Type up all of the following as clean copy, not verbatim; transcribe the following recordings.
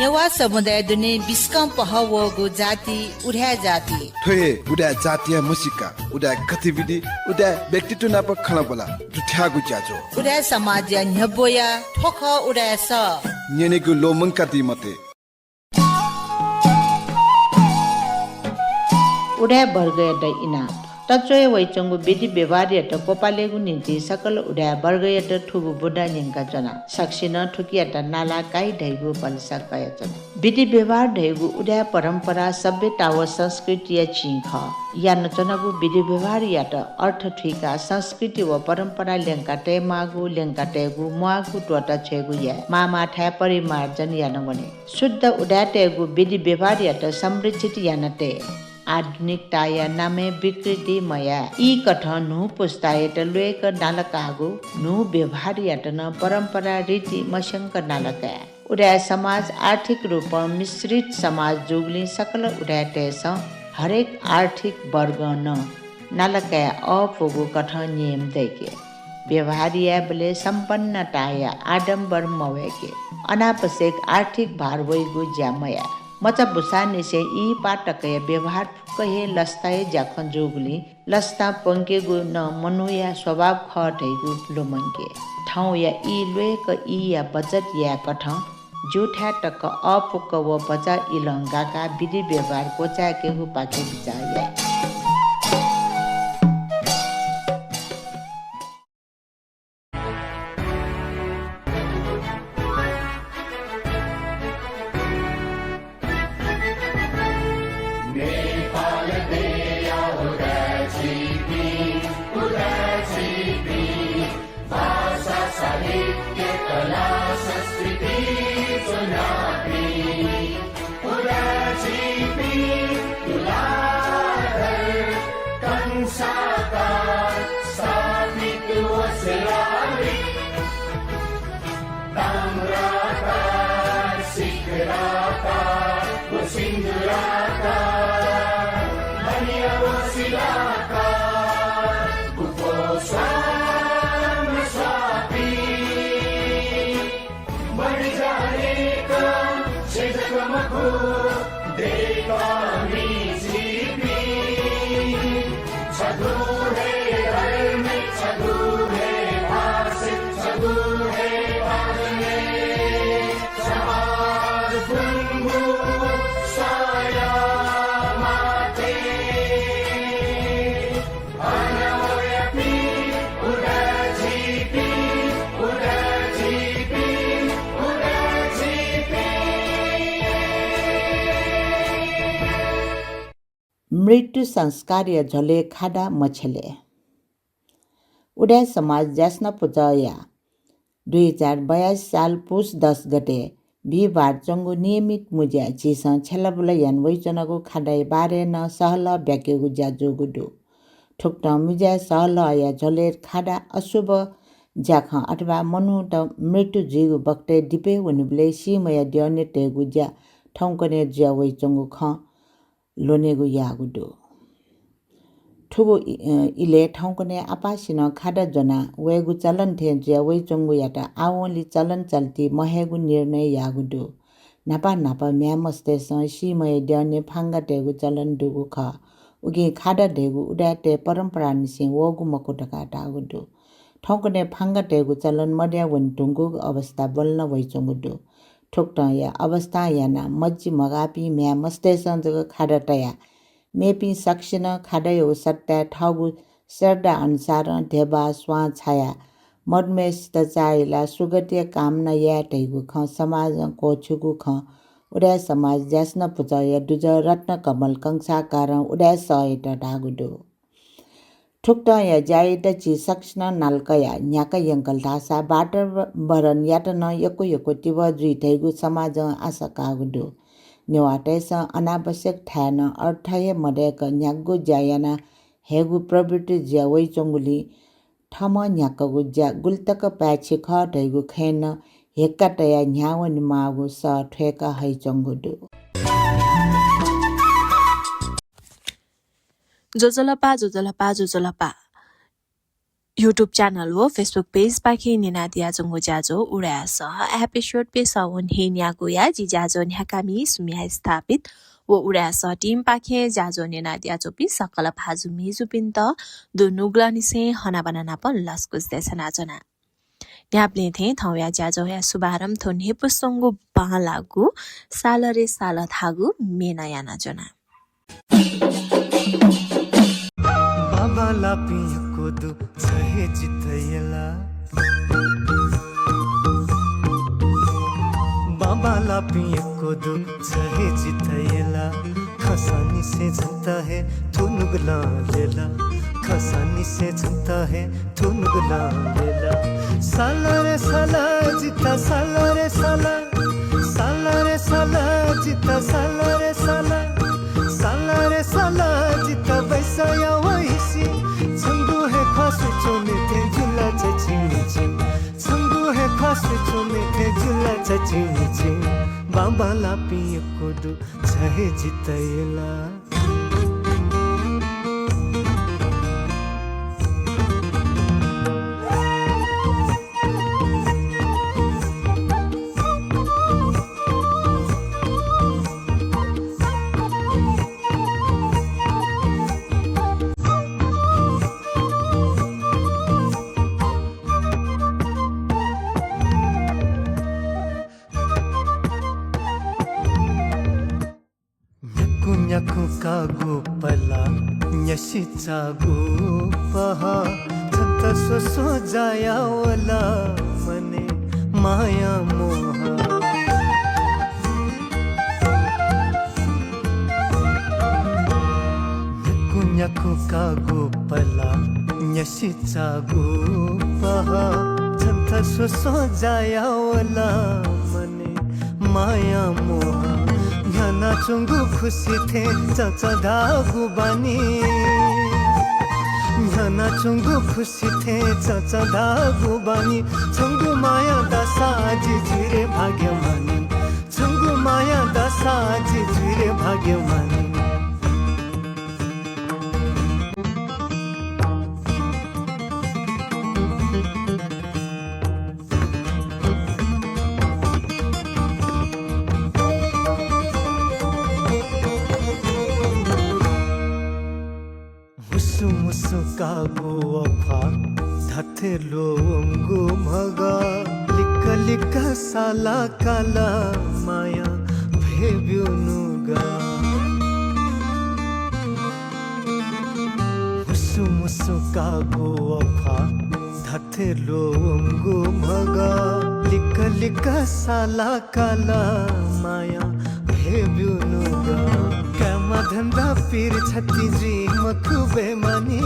नेवा समुदाय दुने बिस्कम पहवगु जाति उड्या जाति ठोहे उडा जातीय मुसिका उडा गतिविधि उडा व्यक्तित्व नाप खला बोला जुठ्यागु ज्याजो उड्या समाज या न्यबोया ठोख उड्या स नेनेगु लोमंका ति मते उड्या वर्ग यट इना तचोय वैचंगु विधि व्यवहार यट कोपालेगु निम्ति सकल उड्या वर्ग यट ठुगु बुढा निंका जना सक्सिन ठुकी यट नाला काई ढैगु पलसा कय जना विधि व्यवहार ढैगु उड्या परम्परा सभ्यता व संस्कृति या चिंख या नचनगु विधि व्यवहार यट अर्थ ठिका संस्कृति व परम्परा लेंका टे मागु लेंका टेगु मुआगु टोटा छेगु या मामा ठा परिमार्जन या नगने शुद्ध उड्या टेगु विधि व्यवहार यट संरक्षित या नटे आधुनिकता या नामे विकृति मया ई कथ नु पुस्तायट लुएक नालकागु नु व्यवहार याटन परम्परा रीति मशंक नालका उड्या समाज आर्थिक रूप मिश्रित समाज जुगली सकल उड्या टेस हरेक आर्थिक वर्ग न नालका अपुगु कथ नियम देके व्यवहार या बले संपन्नता या आडम्बर मवेके अनावश्यक आर्थिक भार वैगु ज्यामया मचा बुसाने से ई पाटकय व्यवहार फुकहे लस्ताए जाखन जोगली लस्ता पंकेगु न मनुया स्वभाव खटैगु लोमंके ठाउँ या ई लुएक ई या बचत या कठ जुठा टक अपुक व बचा इलंगाका विधि व्यवहार कोचाके हु पाके बिचाया मृत्यु संस्कार या झले खाडा मछले उड्या समाज जास्न पुजया 2022 साल पुस 10 गते बिहिबार चंगु नियमित मुज्या चिस छेलाबुला यान वैचनको खाडाई बारे न सहल ब्याकेगु ज्याजोगुडु ठुक्ट मुज्या सहल या झलेर खाडा अशुभ ज्याख अथवा मनु त मृत्यु जिगु बक्ते दिपे वनुबले सिमया दिउने टेगु ज्या ठौकने ज्या वैचंगु ख लोनेगु यागुडु ठुगु इले ठाउँकने आपासिन खाडा जना वेगु चलन थे ज्या वैचंगु याटा आवली चलन चल्ती महेगु निर्णय यागुडु नापा नापा म्यामस्ते सिमय द्याउने फाङ्गा टेगु चलन दुगु ख उगे खाडा ढेगु उड्याटे परम्परा निसे वगु मकोटका टागुडु ठाउँकने फाङ्गा टेगु चलन मड्या वन्तुगु अवस्था बल्न वैचंगुडु ठोक्ट या अवस्था याना मज्जी मगापी म्या मस्ते संजग खाडा टया मेपी सक्सिन खाडयो सट्टा ठागु सर्दा अनुसार ढेबा स्वा छाया मदमेस त चाइला सुगतिय कामना या टैगु ख समाज कोछुगु ख उड्या समाज जास्न पुजय दुज रत्न कमल कंसा कारण उड्या सयट ढागुडो ठुक्ट या जाइत ची सक्ष्न नालकया न्याका यंकल धासा बाटर बरन याटन यको यको तिव जुइ थैगु समाज आशा कागुडो नेवाटेस अनावश्यक ठान अर्थय मडेक न्यागु जायाना हेगु प्रवृत्ति ज्या वैचंगुली ठम न्याकगु ज्या गुल्तक प्याछि ख ढैगु खैन हेक्काटया न्यावनि मागु स ठेका हैचंगुडो जोजलपा जोजलपा जोजलपा 유튜브 채널 व फेसबुक पेज पाखी निनादिया जंगो जाजो उडाया सह एपिसोड पे सवन हेन्यागोया जी जाजो न्याकामी सुमिया स्थापित व उडाया सह टीम पाखे जाजो निनादिया चोपी सकल भाजु मेजु पिन्त दु नुग्लनिसे हना बनाना पन लस्कुस देसना जना न्याप्ले थे थौया जाजो या शुभारम थो नेपुसंगु बालागु सालरे साल थागु मेनायाना जना बाबा लापिएको दु छहे जितयला बाबा लापिएको दु छहे जितयला खसानी से झंता है थुनुगला लेला खसानी से झंता है थुनुगला लेला साला रे साला जिता साला रे साला साला रे साला जिता साला रे साला साला रे साला जिता बैसा या वैसी छंगु है खासु चोमे थे झुला चचिनी चिम छंगु है खासु चोमे थे झुला चचिनी चिम बाबा लापिएको दु छहे जितयला न्याकु कागु पला न्यसी चागु पहा छन्त सोसो जाया वला मने माया मोहा न्याकु कागु पला न्यसी चागु पहा छन्त सोसो जाया वला मने माया मोहा न्याना चुंगु खुशी थे चाचा धागु बानी न्याना चुंगु खुशी थे चाचा धागु बानी चुंगु माया दशा जिरे भाग्यमानी चुंगु माया दशा जिरे भाग्यमानी कागो अफा धथे लोंगो मगा लिक लिक साला काला माया भेब्युनुगा मुसु मुसु कागो अफा धथे लोंगो मगा लिक लिक साला काला माया भेब्युनुगा कमा धंधा पीर छती जी मखुबे मानी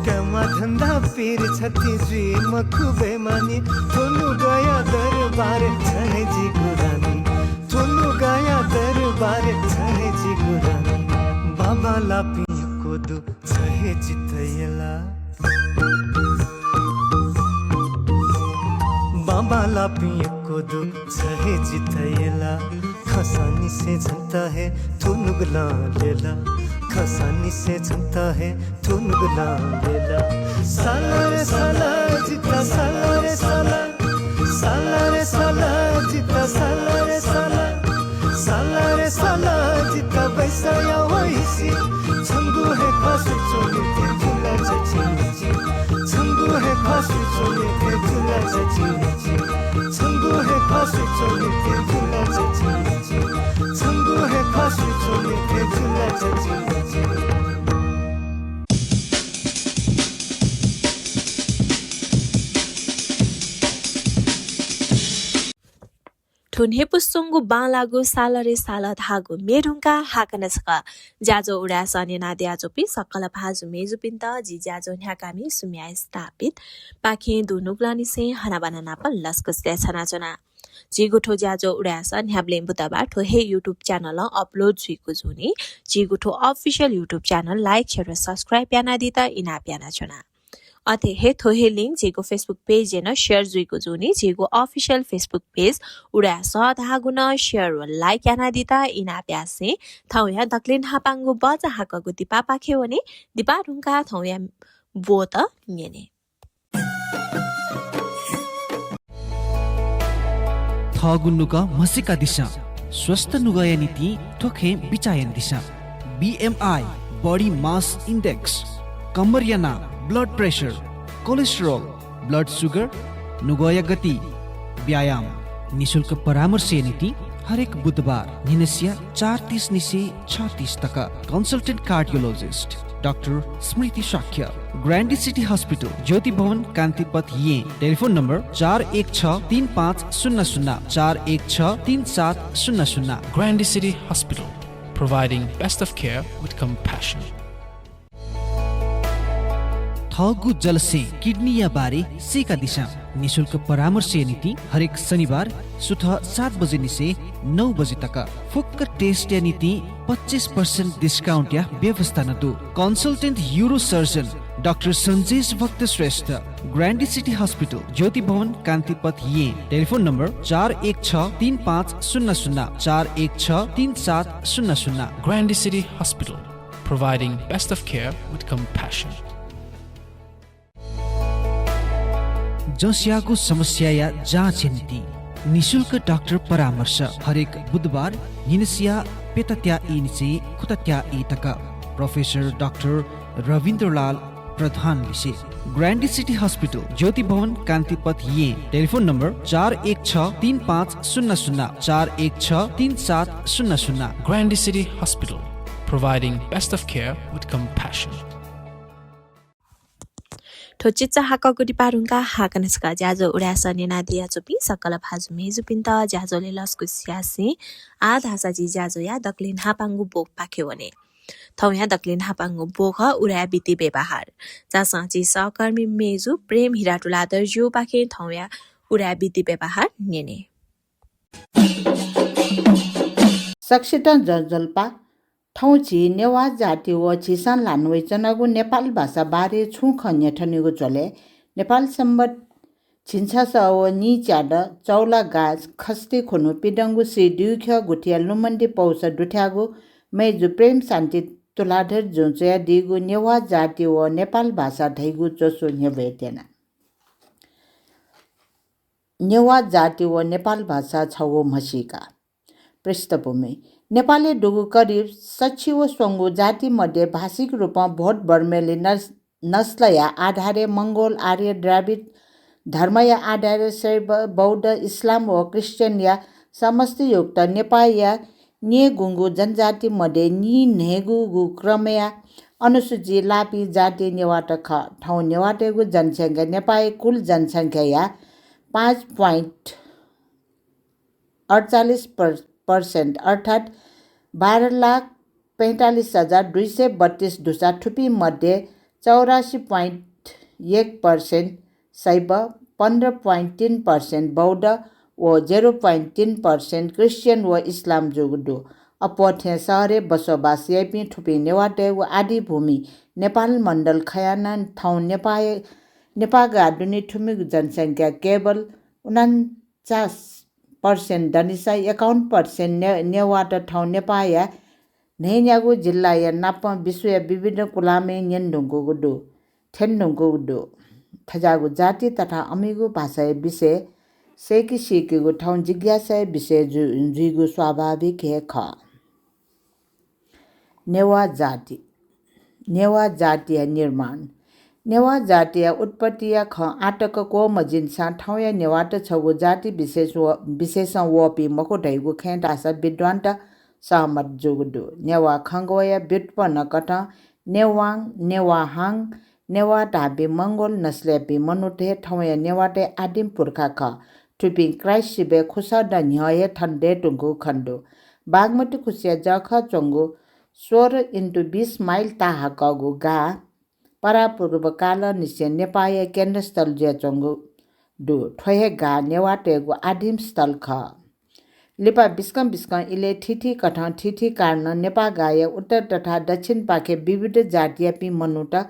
कमा धंधा पीर छती जी मखुबे मानी थोनु गया दरबार छहे जी गुरानी थोनु गया दरबार छहे जी गुरानी बाबा लापिएको दु छहे जितयला बाबा लापिएको दु छहे जितयला खसानी से झंता है थुनुगला लेला खसानी से झंता है थुनुगला लेला साला रे साला जिता साला रे साला साला रे साला जिता साला रे साला साला रे साला जिता बैसा या वैसी छंगु है खासु चोले थे झुला चचिनी चिम छंगु है खासु चोले थे झुला चचिनी चिम छंगु है खासु चोले थे झुला चचिनी चिम छंगु है खासु चोले थे झुला चचिनी चिम ठुन्हे पुसुंगु बालागु सालरे साल धागु मेढुङ्का हाकनसका जाजो उडा सने नादिया चोपी सकल भाजु मेजु पिन्त जी जाजो न्याकामी सुमिया स्थापित पाखे दुनुग्लानी से हना बनाना पन लस्कस देछना जना जिगुठो जाजो उडा स न्याब्ले बुतबार ठोहे युट्युब च्यानल अपलोड जुइको जुनी जिगुठो official YouTube channel like share र सब्स्क्राइब याना दिता इना प्याना जना अथे हे थोहे लिंक जेको फेसबुक पेज जेन शेयर जुइको जुनी जेको अफिशियल फेसबुक पेज उडा सधागुन शेयर व लाइक याना दिता इना प्यासे थौया दक्लिन हापांगु बजा हाकगु दिपा पाखे वने दिपा ढुङ्गा थौया वो त न्येने थगुन्नुका मसिका दिशा स्वस्थ नुगय नीति ठोखे बिचायन दिशा BMI बॉडी मास इंडेक्स कमरियाना blood pressure cholesterol blood sugar नुगय गति व्यायाम निशुल्क परामर्श नीति हरेक बुधबार निनसिया 4:30 निसे 6:30 तक कंसल्टेंट कार्डियोलॉजिस्ट डॉक्टर स्मृति शाक्य ग्रैंडी सिटी हॉस्पिटल ज्योति भवन कांतिपथ ये telephone number 41635000 41633700 Grandy City Hospital, providing best of care with compassion. थगु जल से किडनी या बारे सेका दिशा निशुल्क परामर्श नीति हरेक शनिबार सुबह 7 बजे निसे 9 बजे तक फुक्क टेस्ट या नीति 25% डिस्काउंट या व्यवस्था न दो consultant euro surgeon doctor Sanjesh भक्त श्रेष्ठ ग्रैंडी सिटी हॉस्पिटल ज्योति भवन कांतिपथ ये telephone number 41635000 41633700 Grandy City Hospital, providing best of care with compassion. जसियाको समस्या या जाँच नीति निशुल्क डाक्टर परामर्श हरेक बुधबार निनसिया पेतत्या इनिसे खुतत्या इ तक प्रोफेसर डाक्टर रविन्द्रलाल प्रधान विषय ग्रैंडी सिटी हॉस्पिटल ज्योति भवन कांतिपथ ये telephone number 41635000 41633700 Grandy City Hospital, providing best of care with compassion. ठोचिचा हाकगुडी पारुङका हाकनसका ज्याजो उडासने नादिया चोपी सकल भाजु मेजुपिन्त ज्याजोले लस्कु स्यासी आ धासाजी ज्याजो या दक्लिन हापाङ्गु बोक पाखेवने थौया दक्लिन हापाङ्गु बोक उडा बिति व्यवहार जासाची सहकर्मी मेजु प्रेम हिराटुला दर्जियो पाखे थौया उडा बिति व्यवहार नेने सक्षितन जलजल्पा ठौची नेवा जाति व चिसान लान्वे चनागु नेपाल भाषा बारे छुख नेठनिगु चले नेपाल सम्बत छिन्छा स व नि च्याड चौला गाज खस्ती खुनु पिडंगु सि दुख गुटिया लुमन्डी पौस दुठ्यागु मेजु प्रेम शान्ति तुलाधर जुंचया दिगु नेवा जाति व नेपाल भाषा धैगु चोसो नेबेतेना नेवा जाति व नेपाल भाषा छगु मसिका पृष्ठभूमि नेपाली डुगु करिब 60 व स्वंगु जाति मध्ये भाषिक रूपमा भोट बर्मेली नस्लया आधारे मंगोल आर्य द्राविड धर्मया आधारे शैव बौद्ध इस्लाम व क्रिश्चियन या समष्टियुक्त नेपाल या नेगुङ्गु जनजाति मध्ये नि नेगुगु क्रमया अनुसूची लापी जाति नेवाट ख ठाउँ नेवाटेगु जनसङ्ख्या नेपाली कुल जनसङ्ख्या या 5.48% अर्थात् 12,45,232 ढुसा ठुपी मध्ये 84.1% शैव 15.3% बौद्ध व 0.3% क्रिश्चियन व इस्लाम जुगुडु अपठ्या सहरे बसोबास यपि ठुपी नेवाटे व आदि भूमि नेपाल मण्डल खयाना ठाउँ नेपालका आधुनिक ठुमिक जनसङ्ख्या केवल 49% दनिसा 51% नेवाट ठाउँ नेपाया नेन्यागु जिल्ला या नाप विश्व या विभिन्न कुलामे न्यन्दुङको गुडु थेन्दुङको गुडु थजागु जाति तथा अमिगु भाषा विषय सेकी सिकेगु ठाउँ जिज्ञासा विषय जुइगु स्वाभाविक हे ख नेवा जातीय निर्माण नेवा जातीय उत्पत्ति ख आटक को मजिन्सा ठाउँ या नेवाट छगु जाति विशेष वपि मको ढैगु खेटासा विद्वान्त सहमत जुगुडु नेवा खङ्गोया व्युत्पन्न कट नेवाङ नेवाहाङ नेवा ढाबी मंगोल नस्लेपी मनुटे ठाउँ या नेवाटे आदिम पुर्खा ख ठुपी क्राइसिबे खुसा द न्याय ठन्डे टुङ्गु खण्डु बागमती खुसिया जख चोङ्गु 16x20 माइल ताहा कगु गा परापूर्व काल निश्चय नेपाय केन्द्रस्थल ज्याचोङ्गु डु ठोहे गा नेवाटेगु आदिम स्थल ख लिपा बिस्कम इले ठिठी कठ ठिठी कारण नेपा गाय उत्तर तथा दक्षिण पाखे विविध जातीय पि मनुटा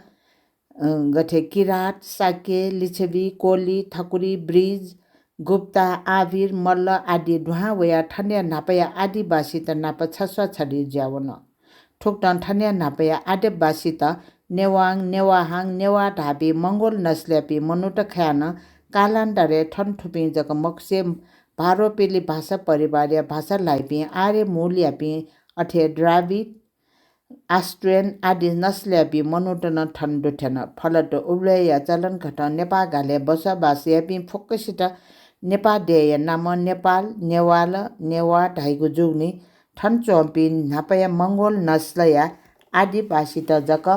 गठे किरात साके लिच्छवी कोली ठकुरी ब्रिज गुप्ता आविर मल्ल आदि ढुहा वया ठन्या नापया आदिवासी त नाप छस्वा छडी ज्यावन ठोक्टन ठन्या नापया आदिवासी त नेवाङ नेवाहाङ नेवा ढाबी मङ्गोल नस्ल्यापी मनुट ख्यान कालान्डरे ठन ठुपी जक मक्से भारोपेली भाषा परिवार या भाषा लाइपी आर्य मूल यापी अठे द्राविड आस्ट्रियन आदि नस्ल्यापी मनुटन ठन डुठेन फलट उब्ले या चलन घट नेपा गाले बसोबास यापी फोक्कसित नेपा देय नाम नेपाल नेवाल नेवा ढाइगु जुग्नी ठन चोम्पी नापया मङ्गोल नस्लया आदिवासी त जक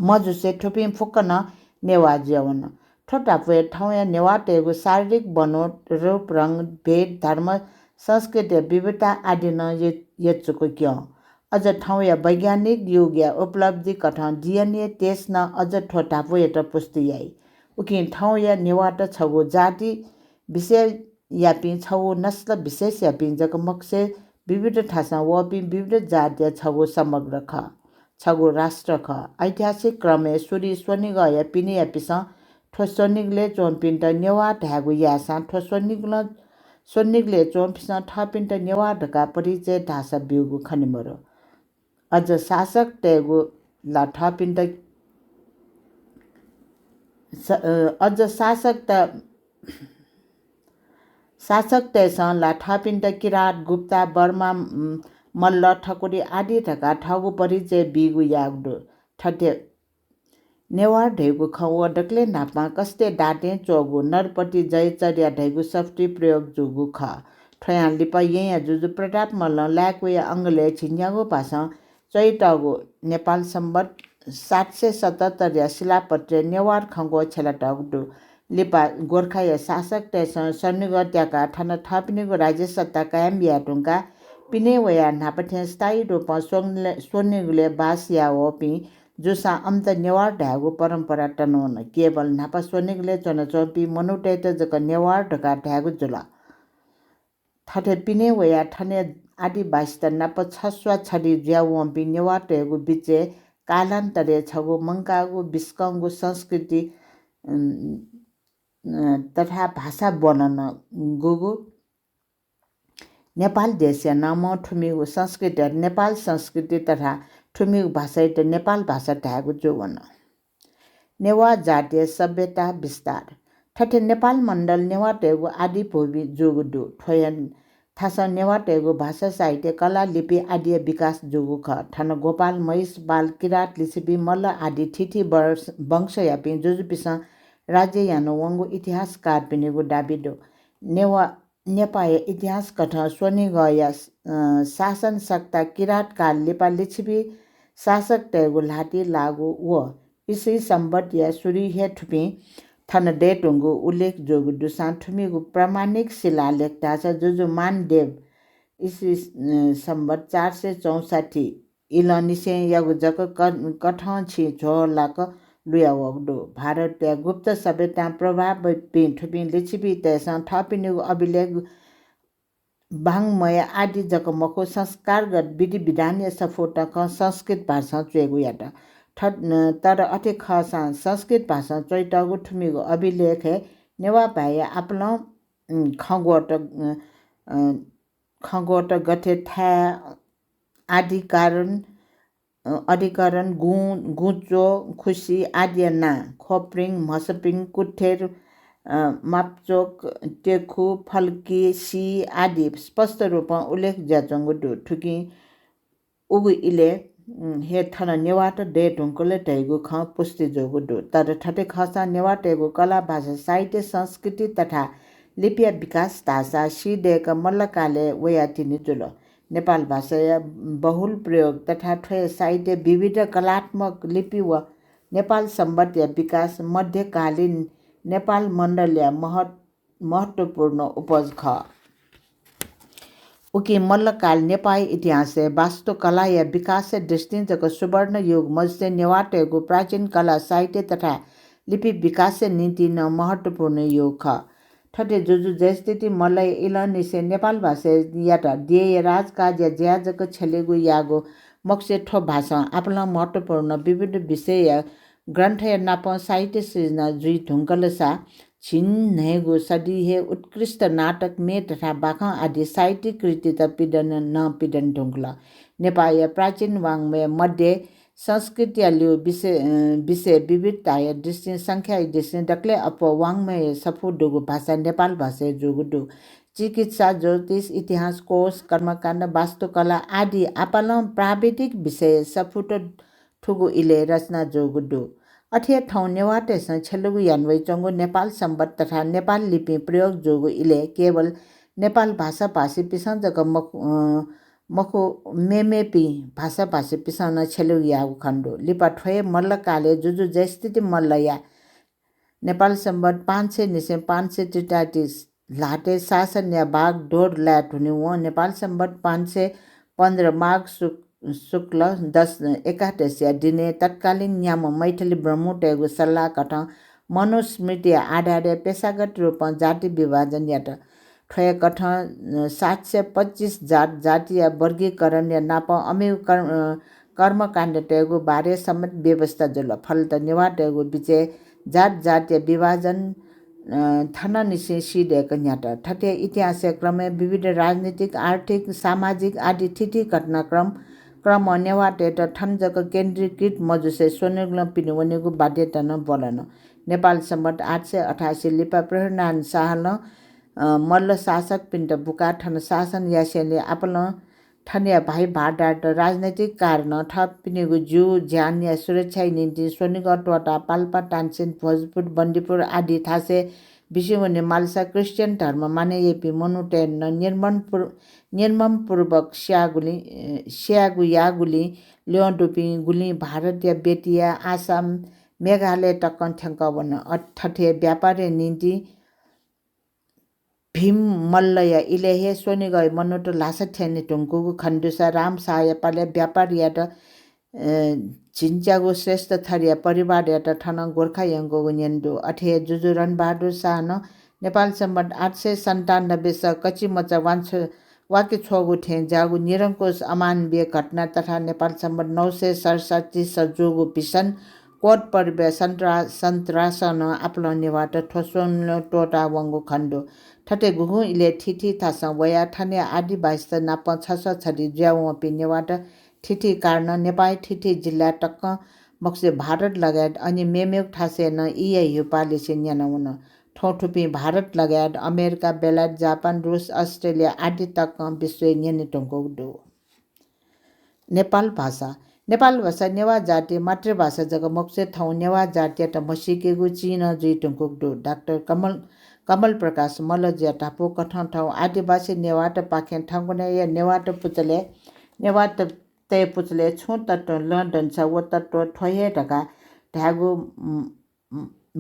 मजुसे ठुपी फुक्कन नेवा ज्यावन ठोटापुए ठाउँ नेवा टेगु शारीरिक बनोट रूप रंग भेद धर्म संस्कृति विविधता आदि न यचुको क्यों अझ ठाउँ या वैज्ञानिक युग या उपलब्धि कठा जीवनीय तेस न अझ ठोटापुए त पुस्ति आई उकि ठाउँ या नेवा त छगु जाति विषय यापी छगु नस्ल विशेष यापी जक मक्से विविध ठासा वपी विविध जातीय छगु समग्र ख छगु राष्ट्र ख ऐतिहासिक क्रमे सुरी स्वनिग या पिने यापिस ठोसोनिगले चोम्पिन्ट नेवा ढागु यासा सोनिगले चोम्पिस ठपिन्ट नेवा ढका परिचय ढासा बिउगु खनिमरो अझ शासक टेगु ला ठपिन्ट अझ शासक तेसन ला ठपिन्ट किरात गुप्ता बर्मा मल्ल ठकुरी आदि ढका ठगु परिचय बिगु यागडु ठटे नेवार ढेगु खव डक्ले नापमा कस्ते डाटे चोगु नरपति जयचर्या ढेगु सफ्टी प्रयोग जुगु ख ठया लिपा या जुजु प्रताप मल्ल ल्याक्वे अंगले छिन्यागु पासा चैटगु नेपाल सम्बत 777 या शिलापत्र नेवार खंगो छला टगडु लिपा गोर्खा या शासक तेसन सन्निगत्याका ठन थपिनेगु राज्य सत्ता कायम याटुङका पिने वया नापथे स्थायी रूपमा सोनिगुले बास या ओपी जुसा अम्त नेवार ढागु परम्परा टनोन केवल नापा सोनिगले चन चोपी मनुटेत जक नेवार ढका ढागु जुला ठठे पिने वया ठने आदिवासी त नाप छस्वा छडी ज्यावम्पी नेवार ढागु बिचे कालान्तरे छगु मंकागु बिस्कंगु संस्कृति तथा भाषा बनन गुगु नेपाल देश या नाम ठुमिगु संस्कृति नेपाल संस्कृति तथा ठुमिगु भाषा त नेपाल भाषा ढागु जोवन नेवा जातीय सभ्यता विस्तार ठठे नेपाल मण्डल नेवा टेगु आदि भूमि जोगु दु ठयन थासा नेवा टेगु भाषा साहित्य कला लिपि आदि विकास जोगु ख ठन गोपाल महिष बाल किरात लिसिपि मल्ल आदि ठिठी वंश यापि जुजुपिस राज्य यानो वंगु इतिहासकार पिनेगु दाबिदो नेपाल इतिहास कथा स्वनिग या शासन सक्ता किरात काल लेपा लिच्छिपी शासक टेगु लाटी लागु व इसी सम्बत या सुरी हे ठुपी थन डेटुङ्गु उल्लेख जोगु दुसा ठुमीगु प्रामाणिक शिलालेख तासा जुजु मानदेव इसी सम्बत 464 इलनिसे यागु जक कठा छि झोलाक लुया वगडो भारतीय गुप्त सभ्यता प्रभाव पिन ठुपी लिच्छिपी तेसा थपिनेगु अभिलेख बाङमय आदि जक मको संस्कारगत विधि विधान या सफोटक संस्कृत भाषा चेगु याटा तर अठे खसा संस्कृत भाषा चैटगु ठुमिगु अभिलेख है नेवा भाइ आपलो खगोट गठे था अधिकरण गुचो खुसी आदि ना खोप्रिङ मसपिङ कुठेर मापचोक टेखु फल्की सी आदि स्पष्ट रूपमा उल्लेख ज्याचंगु दु ठुकी उगु इले हे थन नेवाट डे ढुङ्कले ढैगु ख पुष्टि जोगु दु तर ठटे खसा नेवाटेगु कला भाषा साहित्य संस्कृति तथा लिपिया विकास तासा सिदेक मल्लकाले वयातिनि जुलो नेपाल भाषा बहुल प्रयोग तथा ठय साहित्य विविध कलात्मक लिपि व नेपाल सम्बत या विकास मध्यकालीन नेपाल मण्डल या महत्वपूर्ण उपज ख उकि मल्लकाल नेपाली इतिहास वास्तुकला या विकास दृष्टिको सुवर्ण युग मध्य नेवाटेको प्राचीन कला साहित्य तथा लिपि विकास नीति न महत्वपूर्ण युग ख ठटे जुजु जस्थिति मल्लय इलनिसे नेपाल भाषा याटा दिए राजकाज या ज्याजको छलेगु यागो मक्से ठो भाषा आपला महत्वपूर्ण विविध विषय या ग्रन्थ या नाप साहित्य सृजना जुई ढुङ्कलसा छिन्नेगु सदिहे उत्कृष्ट नाटक में तथा बाखा आदि साहित्यिक कृति त पिडन न पिडन ढुङ्कला नेपाल प्राचीन वाङ्मय मध्ये संस्कृतियालियो विषय विविधताय दृष्टि संख्या दृष्टि डक्ले अप वाङ्मय सफु डुगु भाषा नेपाल भाषा जोगुडु चिकित्सा ज्योतिष इतिहास कोश कर्मकाण्ड वास्तुकला आदि आपालम प्राविधिक विषय सफुटो ठुगु इले रचना जोगुडु अठे ठाउँ नेवाटेसँग छेलुगु यान्वै चङ्गु नेपाल सम्बत तथा नेपाल लिपि प्रयोग जोगु इले केवल नेपाल भाषा भाषी पिसञ्जको मखु मेमेपी भाषा भाषी पिसन छेलुगु यागु खण्डु लिपा ठोए मल्ल काले जुजु जयस्थिति मल्ल या नेपाल सम्बत 500 निसे 533 लाटे शासन या बाघ ढोड ल्याट हुने हो नेपाल सम्बत 515 माघ शुक्ल 10 दिने तत्कालीन न्याम मैथिली ब्रह्मोटेगु सल्लाह कठ मनुस्मृति आधारे पेशागत रूपमा जाति विभाजन या ठय कठ 725 जातीय वर्गीकरण या नाप अमेउ कर्मकाण्ड टेगु बारे समेत व्यवस्था जुल फलत नेवा टेगु बिचे जातीय विभाजन थन निसे सिडेको न्याट ठटे इतिहास क्रम विविध राजनीतिक आर्थिक सामाजिक आदि थिति घटनाक्रम नेवाटे ठन्जक केन्द्रीकृत मजुसे सोनेग्ल पिनुवनेगु बाध्यता न बोलन नेपाल सम्बत 888 लिपा प्रहरनान साहल मल्ल शासक पिण्ड बुका ठन शासन यासेले आपल ठन्या भाइ भाडाट राजनैतिक कारण ठप पिनेगु जु ज्यान या सुरक्षा निम्ति सोनिगढ टोटा पाल्पा टान्सेन भोजपुर बन्दीपुर आदि थासे विषयवने मालसा क्रिस्चियन धर्म माने एपी मनुटेन निर्मम पूर्वक स्यागु यागुली ल्योडुपी गुली भारतीय बेटिया आसाम मेघालय टक्कन ठ्याङ्कवन ठठे व्यापारी निम्ति भीम मल्लय इलेहे सोनिगय मनोट लासा ठ्याने टुङ्कुगु खण्डुसा राम सायपाले व्यापारियाट झिन्च्यागु श्रेष्ठ थरिया परिवारयाट ठन गोर्खा यङ्गो न्यन्दु अठे जुजुरन बहादुर शाहन नेपाल सम्बत 897 स कच्ची मचा वाके छोगु ठे जागु निरङ्कुश अमानवीय घटना तथा नेपाल सम्बत 967 स जोगु भिसन कोट परिवे सन्त्रासन आपल नेवाट ठोसोन टोटा वङ्गु खण्डु ठटे गुगु इले ठिठी थासा वया ठने आदि बाइस्त नाप 6 छडी ज्याउ पिनेवाट ठिठी कारण नेपाल ठिठी जिल्ला टक्क मक्से भारत लगायत अनि मेमेक ठासे न इए युपाले सिन्यानवन ठौठुपी भारत लगायत अमेरिका बेलायत जापान रुस अस्ट्रेलिया आदि तक विश्व न्याने टंको दो नेपाल भाषा नेवा जाति मातृभाषा जग मक्से ठाउँ नेवा जातीय त मसिकेगु चीन जुइ टंको दो डाक्टर कमल प्रकाश मलजिया टापो कठन ठाउँ आदिवासी नेवाट पाखे ठाउँकुने या नेवाट पुचले नेवाट ते पुचले छु तत्व लन्डन छ व तत्व ठोहे ढका ढागु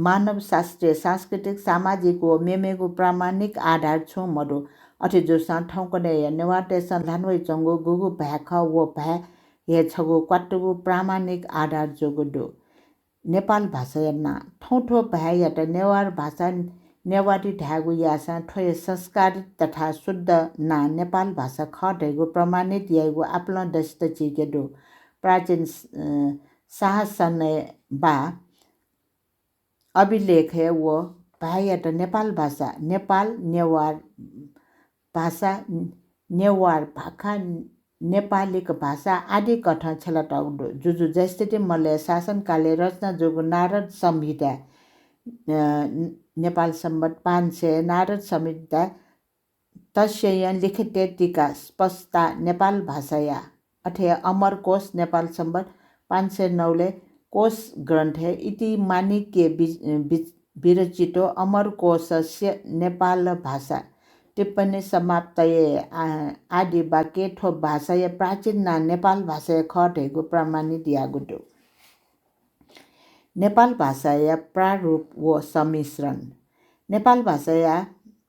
मानव शास्त्रीय सांस्कृतिक सामाजिक व मेमेगु प्रामाणिक आधार छु मडो अथे जो सा ठाउँकुने या नेवाटे सन्धानवै चंगु गुगु भाख व भा हे छगु क्वाटगु प्रामाणिक आधार जोगुडो नेपाल भाषा ना ठौठो भा या त नेवार भाषा नेवारी ढागु यासा ठोय संस्कारित तथा शुद्ध ना नेपाल भाषा खटेगु प्रमाणित यागु आपल दस्त चिगेदो प्राचीन शासन बा अभिलेख व भायात नेपाल भाषा नेपाल नेवार भाषा नेवार भाखा नेपालीक भाषा आदि कठन छलटाउडो जुजु जस्थिति मलय शासनकाले रचना जोगु नारद संहिता नेपाल सम्बत 500 नारद संहिता तस्य लिखिते टीका स्पष्टता नेपाल भाषाया अथे अमर कोश नेपाल सम्बत 509 ले कोश ग्रन्थ इति मानिके विरचितो अमर कोशस्य नेपाल भाषा टिप्पणी समाप्त आदि वाक्य ठो भाषा प्राचीन ना नेपाल भाषा खटेको प्रमाणित यागुडो नेपाल भाषा प्रारूप व सम्मिश्रण नेपाल भाषा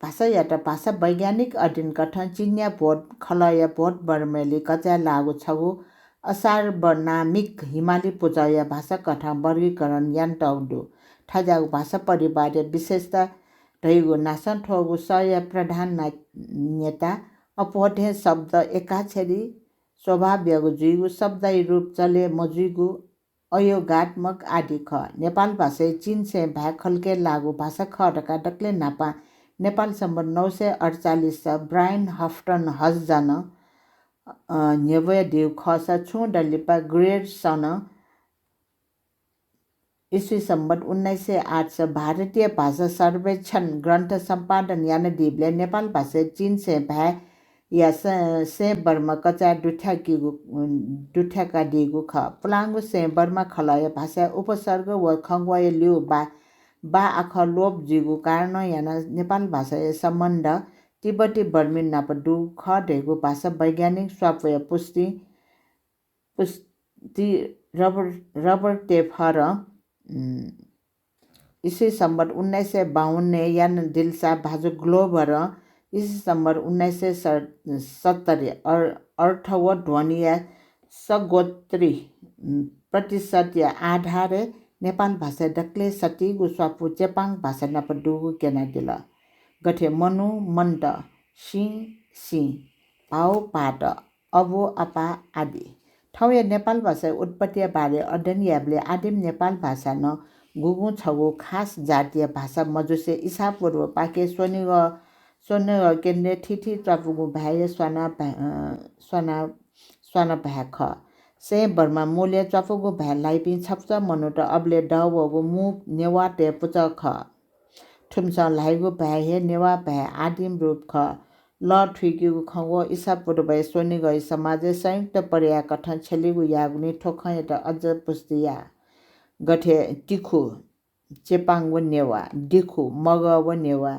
भाषा वैज्ञानिक अध्ययन कठन चिन्या भोट खलय भोट बर्मेली कचा लागु छगु असार वर्णामिक हिमाली पुजय भाषा कथा वर्गीकरण यान्टौडो ठजागु भाषा परिवार विशेषता रहेको नासन ठगु सय प्रधान नेता अपठे शब्द एकाक्षरी स्वभाव जुइगु शब्द रूप चले मजुइगु अयोगात्मक आदि ख नेपाल भाषा चीन से भा खलके लागु भाषा खटका डक्ले नापा नेपाल सम्बत 948 ब्रायन हफ्टन हज जन न्यवय देव खस छु डलिपा ग्रेड सन ईस्वी सम्बत 1908 भारतीय भाषा सर्वेक्षण ग्रन्थ सम्पादन यानदीपले नेपाल भाषा चीन से भए या से बर्मा कचा दुठ्याका दिगु ख पुलाङ्गु से बर्मा खलय भाषा उपसर्ग व खङ्गवाय लिउ बा आख लोप जिगु कारण याना नेपाल भाषा सम्बन्ध तिब्बती बर्मी नाप दु ख ढेगु भाषा वैज्ञानिक स्वापय पुष्टि रबर टेप र ईस्वी सम्बत 1952 यान दिलसा भाजु ग्लोब र ईस्वी सम्बत 1970 अर्थ व ध्वनि या सगोत्री प्रतिशत या आधारे नेपाल भाषा डक्ले सतीगु स्वापु चेपाङ भाषा नाप दुगु केना दिल गठे मनु मन्ट सी पाओ पाट अबो अपा आदि ठाउँ या नेपाल भाषा उत्पत्ति बारे अध्ययन याबले आदिम नेपाल भाषा न गुगु छगु खास जातीय भाषा मजुसे ईसापूर्व पाके सोनिग केन्द्र ठिठी चपुगु भाय स्वाना भाख से बर्मा मूल्य चपुगु भाय लाइपि छप्च मनुट अबले डवगु मु नेवा टे पुच ख ठुम्सा लाइगु भाय हे नेवा भाय आदिम रूप ख ल ठुइगु खगो ईसापूर्व भए सोनिग समाज संयुक्त पर्या कठन छेलिगु यागुनी ठोख त अझ पुस्तिया गठे टिखु चेपाङ व नेवा डिखु मग व नेवा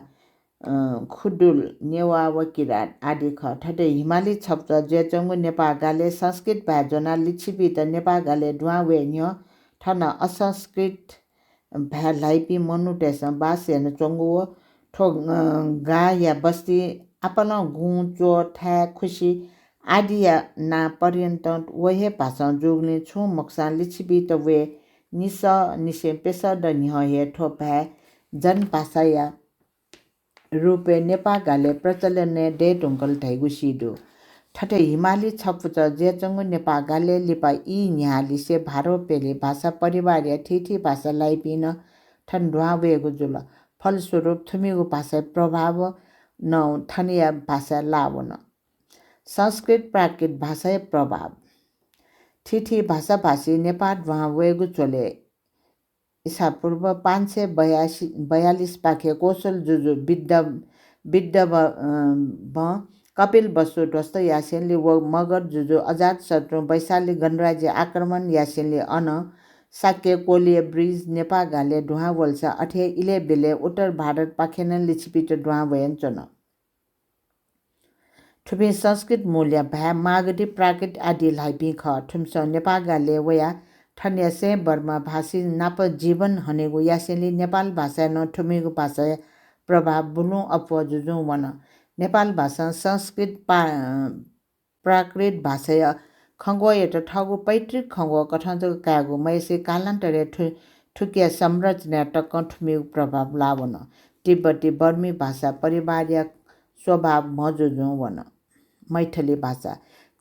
खुडुल नेवा व किरात आदि ख ठटे हिमाली छप्च जेचङ्गु नेपा गाले संस्कृत भाजोना लिच्छिपि त नेपा गाले ढुवा वे न्य ठन असंस्कृत भा लाइपि मनुटेस बासेन चङ्गु ठो गा या बस्ती आपला गु चो ठा खुसी आदि या ना पर्यन्त वहे भाषा जोग्ने छु मक्सा लिच्छिपि त वे निसे पेसा द निहे ठो भा जन भाषा या रूपे नेपा गाले प्रचलन डे ढुङ्कल ढैगु सिडो ठटे हिमाली छपुच जेचङ्गु नेपा गाले लिपा यी न्याली से भारो पेले भाषा परिवार या ठिठी भाषा लाइपिन ठन ढुवावेगु जुल फलस्वरूप थुमिगु भाषा प्रभाव न थनिया भाषा लावन संस्कृत प्राकृत भाषा प्रभाव ठिठी भाषा भाषी नेपाल ढुवावेगु चले ईसापूर्व 542 पाखे कौशल जुजु विद्ध कपिल वस्तु ध्वस्त यासेनले व मगर जुजु अजात शत्रु वैशाली गणराज्य आक्रमण यासेनले अन साक्य कोलिय ब्रिज नेपा गाले ढुवा वल्सा अठे इले बेले उत्तर भारत पाखेन लिच्छिपिट ढुवा भयञ्चन ठुपी संस्कृत मूल्य भा मागधी प्राकृत आदि लाइपि ख ठुम्स नेपा गाले वया ठन्या से बर्मा भाषी नाप जीवन हनेगु यासेनले नेपाल भाषा न ठुमेगु भाषा प्रभाव बुनु अप जुजु वन नेपाल भाषा संस्कृत प्राकृत भाषा खङ्गो एट ठगु पैतृक खङ्गो कठन्त कागु मैसे कालान्तरे ठुकिया संरचना टक्क ठुमेगु प्रभाव लावन तिब्बती बर्मी भाषा परिवार या स्वभाव मजुजु वन मैथली भाषा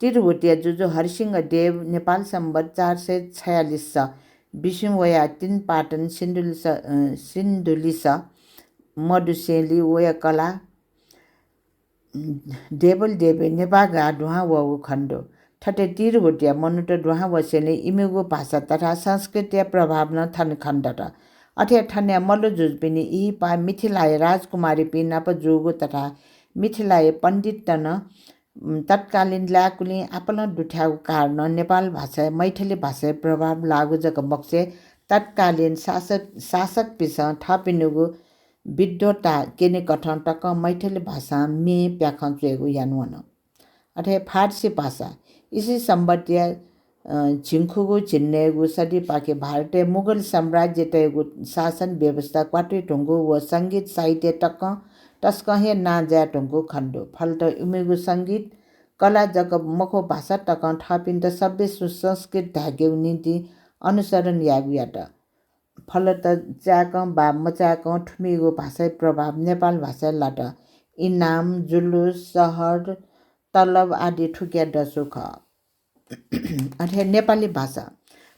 तिरहुटिया जुजु हरिसिंह देव नेपाल सम्बत 446 विष्णुवया 3 पाटन सिन्धुलिस मधुसेली वया कला देवल देवे नेपागा ढुवा वगु खण्ड ठटे तिरहुटिया मनुट ढुवा वसेले इमेगु भाषा तथा संस्कृतिय प्रभाव न थन खण्ड अठे ठन्या मल्ल जुजपिनी यी पा मिथिलाय राजकुमारी पिनाप जोगु तथा मिथिलाय पण्डित तन तत्कालीन लाकुली आपल दुठ्याउ कारण नेपाल भाषा मैथिली भाषा प्रभाव लागु जक बक्से तत्कालीन शासक पिस थपिनुगु विद्वता केने कठन टक मैथिली भाषा मे प्याखन चेगु यानवन अठे फारसी भाषा इसी सम्बन्धिया झिङ्खुगु झिन्नेगु सदी पाके भारतीय मुगल साम्राज्य तेगु शासन व्यवस्था क्वाटे ढुङ्गु व संगीत साहित्य टक्क टस्कहे ना जा ढुङ्गु खण्डो फलत उमेगु संगीत कला जग मखो भाषा टक थपिन्त सभ्य सुसंस्कृत धागेउ नीति अनुसरण यागु याट फलत चाक बा मचाक ठुमेगु भाषा प्रभाव नेपाल भाषा लाट इनाम जुलुस सहर तलब आदि ठुकिया दसुख अठे नेपाली भाषा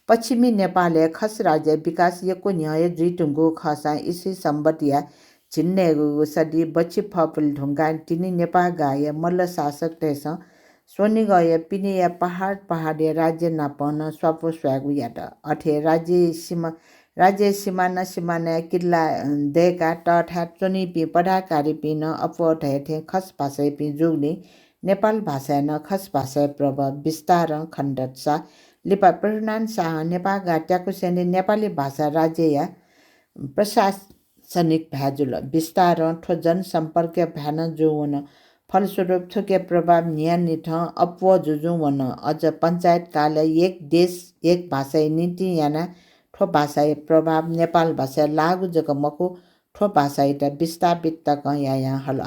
पश्चिमी नेपाल खस राज्य विकास यको न्याय जुइटुङ्गो खसा इसी सम्बतिया झिन्नेगु सदी बच्ची फपल ढुङ्गा तिनी नेपाल गाय मल्ल शासक तेस सोनी गय पिनिया पहाड राज्य नापन स्वापो स्वागु याट अठे राज्य राज्य सिमाना किल्ला देका टठा चोनी पि पढाकारी पिन अपो ठेठे खस भाषा पि जुग्ने नेपाल भाषा न खस भाषा प्रभाव विस्तार खण्डत सा लिपा प्रणान शाह नेपाल गाट्याको सेने नेपाली भाषा राज्य या प्रशासनिक भ्याजुल विस्तार ठो जनसम्पर्क भ्यान जुवन फलस्वरूप थुके प्रभाव नियन्त्रित अपव जुजु वन अझ पञ्चायत कार्यालय एक देश एक भाषा नीति याना ठो भाषा प्रभाव नेपाल भाषा लागू जगमको ठो भाषा इटा विस्थापित तक यहाँ हल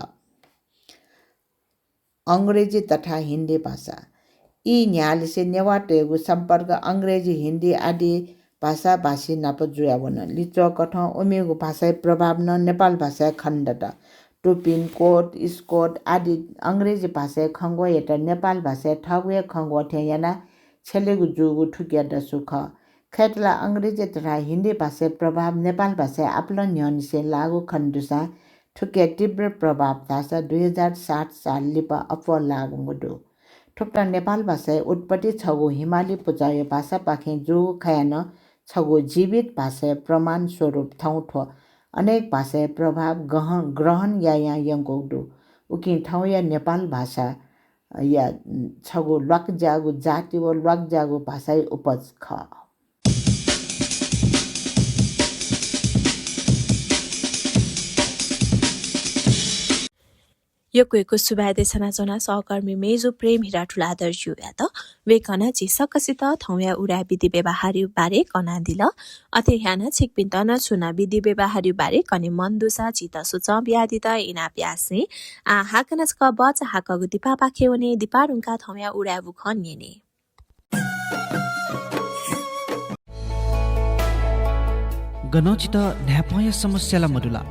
अंग्रेजी तथा हिन्दी भाषा यी न्यालिसे नेवाटेगु सम्पर्क अंग्रेजी हिन्दी आदि भाषा भाषी नाप जुयावन लिचो कठ उमेगु भाषा प्रभाव न नेपाल भाषा खण्डत टुपिन कोट स्कोट आदि अंग्रेजी भाषा खङ्गो एटा नेपाल भाषा ठगुए खङ्गो ठेयाना छेलेगु जुगु ठुक्याद सुख खेतला अंग्रेजी तथा हिन्दी भाषा प्रभाव नेपाल भाषा आपलो न्यनिसे लागू खण्डुसा ठुक्या तीव्र प्रभाव तासा 2007 साल लिपा अपो लागू मुडु ठुक्टा नेपाल भाषा उत्पत्ति छगु हिमाली पुजायो भाषा पाखे जो खयान छगु जीवित भाषा प्रमाण स्वरूप ठाउँ अनेक भाषा प्रभाव ग्रहण या यङ्गोडु उकि ठाउँ या नेपाल भाषा या छगु लकजागु जाति व लकजागु भाषा उपज ख यो कुएको सुबादेशना जना सहकर्मी मेजो प्रेम हिरा ठुलादर जुया त वेकना जिसकसित थौया उडा विधि व्यवहार बारे कना दिल अथे ह्याना छिकपिन्त न छुना विधि व्यवहार बारे कने मन्दुसा चित सुच ब्यादि त इना प्यासे आ हाकनस क बच हाकगु दिपा पाखेवने दिपारुङका थौया उडा बुखन येने गनौचित न्यापय समस्याला मडुला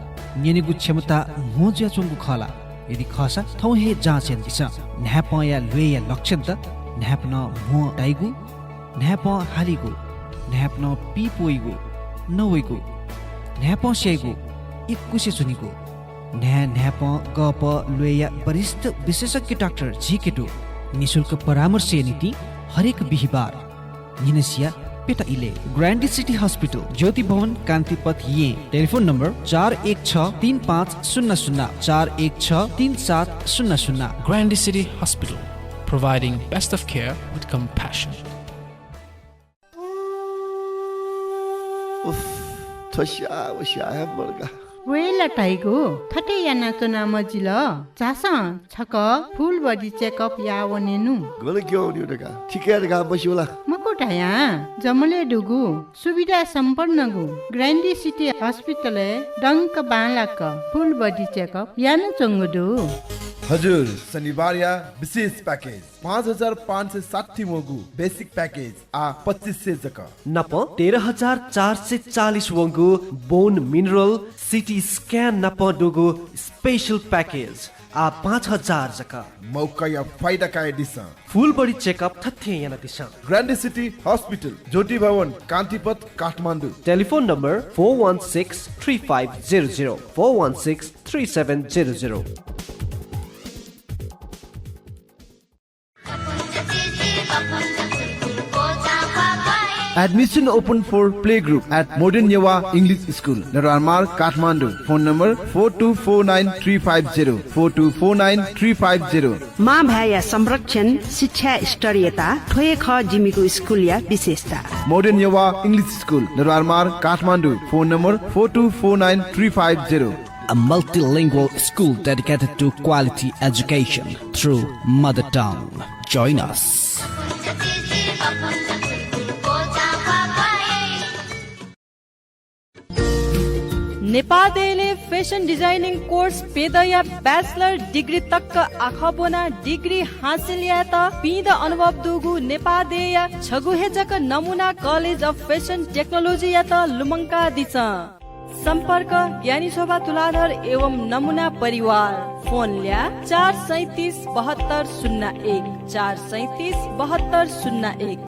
नेनेगु क्षमता मोज्या चुंगु खला यदि खसा थौ हे जाँचेन दिस न्याप या लुया लक्षण त न्याप न मो डाइगु न्याप हालिगु न्याप न पिपोइगु नवइगु न्याप सेगु इकुसे सुनिगु न्याप गप लुया वरिष्ठ विशेषज्ञ डाक्टर झिकेटु निशुल्क परामर्श नीति हरेक बिहिबार निनसिया पेटा इले ग्रान्डी सिटी हस्पिटल ज्योति भवन कान्तिपथ ये telephone number 41635000 41633700 Grandy City Hospital, providing best of care with compassion. थस्या मर्गा वेला टाइगो थटे याना चना मजिल चासा छक फुल बडी चेकअप या वनेनु गले क्यों नि उडका ठिकै रगा बसिवला मकोटाया जमले डुगु सुविधा सम्पन्न गु ग्रान्डी सिटी हस्पिटल डंक बालाक फुल बडी चेकअप याना चंगुदु हजुर शनिबार या विशेष पैकेज 5560 वंगु बेसिक पैकेज आ 2500 जक नप 13440 वंगु बोन मिनरल सिटी स्क्यान नप डुगु स्पेशल पैकेज आ 5000 जक मौका या फाइदा का दिशा फुल बडी चेकअप थथे याना दिशा ग्रान्डी city hospital Jyoti Bhawan Kantipath Kathmandu telephone number 41635004163700 Admission open for playgroup at Modern Yewa English School, Nararmar, Kathmandu. Phone number 4249350 4249350. माँ भ्याया संरक्षण शिक्षा स्तरीयता ठोए ख जिमीको स्कुल या विशेषता Modern Yewa English School, Nararmar, Kathmandu. Phone number 4249350. A multilingual school dedicated to quality education through mother tongue. Join us. नेपालले fashion designing course पेदया bachelor degree तक आखबोना degree हासिल या त पिद अनुभव दुगु नेपालदेया छगुहेजक नमुना कलेज अफ फेसन टेक्नोलोजी या त लुमङ्का दिछ सम्पर्क ज्ञानी शोभा तुलाधर एवं नमुना परिवार फोन ल्या 437 7201 437 7201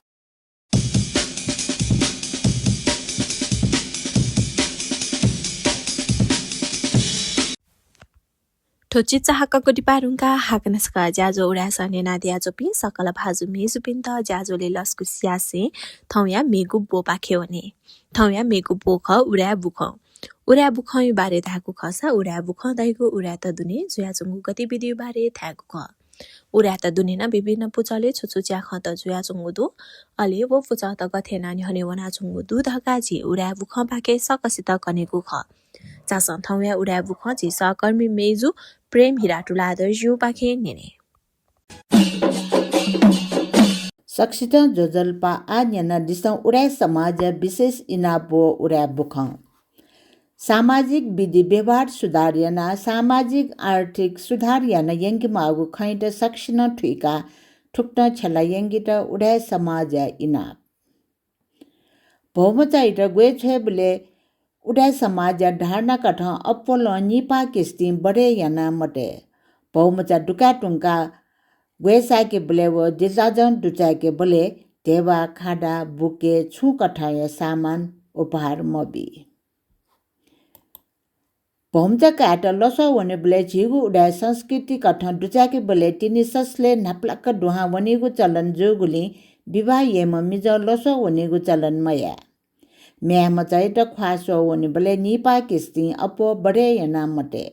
ठोची चाहकको डिपारुङका हाकनसका ज्याजो उडासा नेनादिया जोपि सकल भाजु मेजुपिन्त ज्याजोले लस्कु स्यासे थौया मेगु बोपा खेवने थौया मेगु बोख उडा बुख उडा बुख बारे थाकु खसा उडा बुख दैगु उडा त दुने जुया चंगु गतिविधि बारे थाकु ख उडा त दुने न विभिन्न पुचले छुछुच्या खत जुया चंगु दु अलि वो पुचा त गथे नानी हने वना चंगु दु धकाजी उडा बुख बाके सकसित कनेगु ख चासन थौया उडा बुख जी सहकर्मी मेजु प्रेम हिराटुला दर्जु बाके नेने सक्सित जोजल्पा आन्यना दिसौ उडा समाज विशेष इनाबो उडा बुख सामाजिक विधि व्यवहार सुधार याना सामाजिक आर्थिक सुधार याना यंगी मागु खैट सक्सिन ठुइका ठुक्न छला यंगिट उडा समाज इना भौमचाइट गवे छेबले उडा समाज धारणा कठ अपोलो निपा किस्ती बडे याना मटे भौमचा दुका टुंका गवे के बले वो दिजाजन दुचा के बले देवा खाडा बुके छु कठाय सामान उपहार मबी भौमचा काट लसो वने बले झिगु उडा संस्कृति कठन दुचाके बले तिनी ससले नाप्लाक दुहा वनेगु चलन जोगुली विवाह येम मिज लसो वनेगु चलन मया म्या मचाइ त ख्वासो वने बले निपा किस्ती अपो बडे याना मटे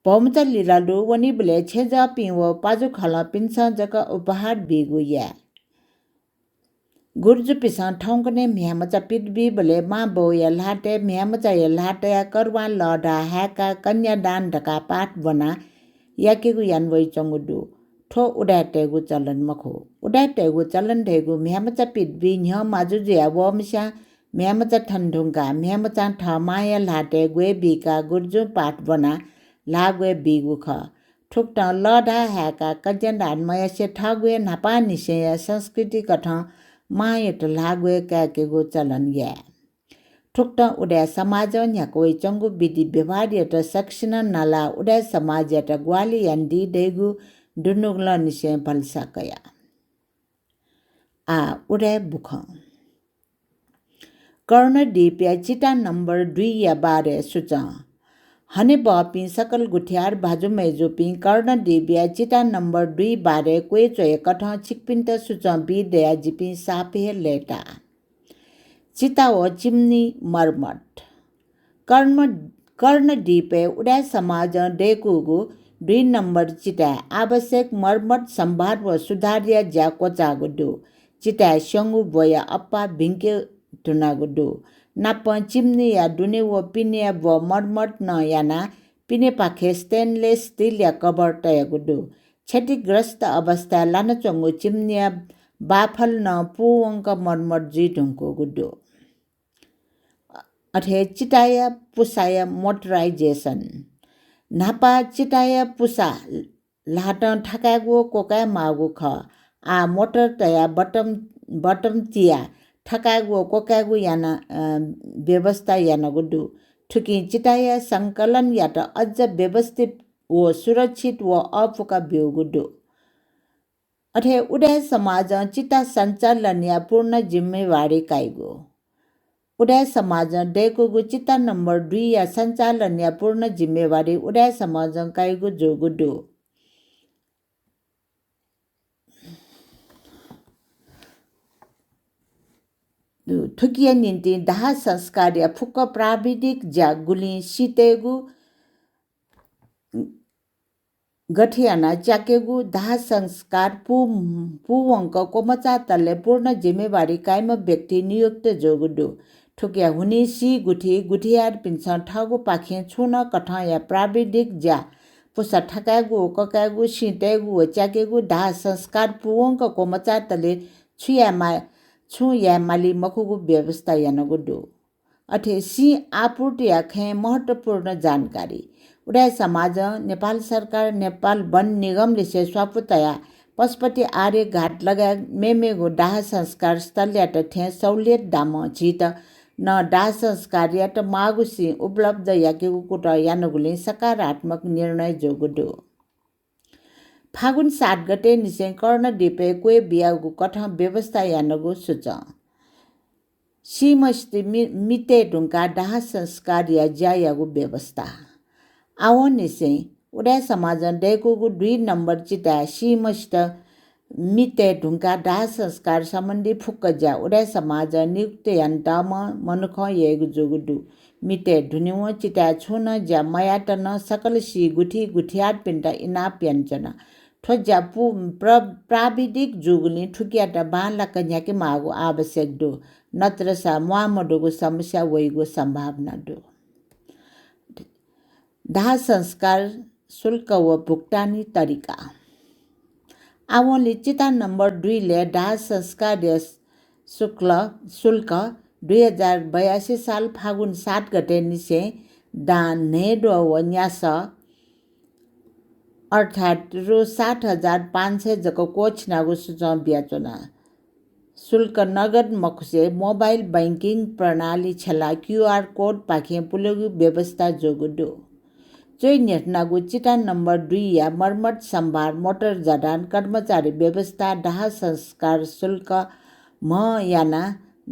भौमचा लिलालु वनी बले छेजा पिवो पाजु खला पिन्सा जका उपहार बिगु या गुर्जु पिसा ठौकने म्यामचा पिटबी बले मा बो या लाटे म्यामचा या लाटे या करवा लडा हैका कन्यादान ढका पाठ बना याकेगु यानवइ चंगुदु ठो उडाटेगु चलन मखो उडाटेगु चलन धेगु म्यामचा पिटबी न्य माजु जिया वमसा म्यामचा ठन्डुंगा म्यामचा ठमाया लाटे गवे बिका गुर्जु पाठ बना लागवे बिगु ख ठुक्टा लडा हैका कन्यादान मया से ठगवे नापा निसे संस्कृति कठ मायट लागवे काकेगु चलन या ठुक्टा उडा समाज न्याकोइ चंगु विधि व्यवहार यट सक्सिन नाला उडा समाज यट ग्वाली यान्दी देगु दुनुगल निसे भल्सा कया आ उडा बुख कर्ण दीपिया चिटा नंबर 2 या बारे सुचा हने बपी सकल गुठियार भाजु मेजोपी कर्ण देविया चिटा नंबर 2 बारे कोइ चोय कठ छिकपिन्त सुचा बि दया जिपी सापे लेटा चिता ओ चिमनी मरमट कर्ण दीपे उडा समाज डेकुगु 2 नंबर चिटा आवश्यक मरमट संभार व सुधारिया ज्या कोचा गुडु चिटा संगु बोया अप्पा भिंके टुना गुडु नाप चिमनी या दुने वो पिने वो मरमट न याना पिने पाखे स्टेनलेस स्टील या कबर तय गुडु क्षतिग्रस्त अवस्था लान चंगु चिमनिया बाफल न पुवंक मरमट जी ढुंको गुडु अथे चिटाया पुसाया मोटराइजेशन नापा चिटाया पुसा लाटन ठकागो कोका मागु ख आ मोटर तया बटम तिया ठकागो कोकागु याना व्यवस्था याना गुडु ठुकी चिटाया संकलन यात अझ व्यवस्थित व सुरक्षित व अफुका बिउ गुडु अथे उडा समाज चिता संचालन या पूर्ण जिम्मेवारी काइगो उडा समाज डेकोगु चिता नंबर 2 या संचालन या पूर्ण जिम्मेवारी उडा समाज काइगो जो गुडु ठुकिया निन्ति दाह संस्कार या फुक्क प्राविधिक ज्या गुली सीतेगु गठियाना च्याकेगु दाह संस्कार पुवंक कोमचा तले पूर्ण जिम्मेवारी कायम व्यक्ति नियुक्त जोगुडु ठुकिया हुनी सी गुठी गुठियार पिन्छ ठगु पाखे छुन कठ या प्राविधिक ज्या पुसा ठकागु ककागु सीतेगु च्याकेगु दाह संस्कार पुवंक कोमचा तले छु या माली मखुगु व्यवस्था याना गुडु अथे सी आपूर्ति आखे महत्वपूर्ण जानकारी उडा समाज नेपाल सरकार नेपाल वन निगम लिसे स्वापुतया पशुपति आर्य घाट लगा मेमेगु दाह संस्कार स्थल यात थे सहुलियत दाम छित न दाह संस्कार यात मागुसी उपलब्ध याकेगु कुट यानगुले सकारात्मक निर्णय जोगुडु फागुन 7 गते निसे कर्ण दिपे कोइ बियागु कठ व्यवस्था यानगु सुच सीमस्ति मिते ढुंका दाह संस्कार या ज्यायागु व्यवस्था आwo निसे उडा समाज डेकुगु 2 नंबर चिता सीमस्त मिते ढुङ्गा दाह संस्कार सम्बन्धी फुक्कज्या उडा समाज नियुक्त यन्ताम मनुख येगु जोगुडु मिते ढुनिव चिता छुन ज्या मयाटन सकल सी गुठी गुठियाट पिन्टा इनाप यन्चना ठोज्या प्राविधिक जुगुली ठुकियाटा बाला कन्याके मागु आवश्यक दो नत्र सा मुआमडोगु समस्या वैगु सम्भावना दो दाह संस्कार शुल्क व भुक्तानी तरिका आवली चिता नम्बर 2 ले दाह संस्कार शुल्क 2082 साल फागुन 7 गते निसे दानेडो व न्यास अर्थात् रु 60,500 जको कोच नागु सुझाव ब्याचना शुल्क नगद मखुसे मोबाइल बैंकिङ प्रणाली छला QR कोड पाखे पुलगु व्यवस्था जोगुडो चोइ नेटनागु चिटा नम्बर 2 या मर्मत सम्भार मोटर जडान कर्मचारी व्यवस्था दाह संस्कार शुल्क म याना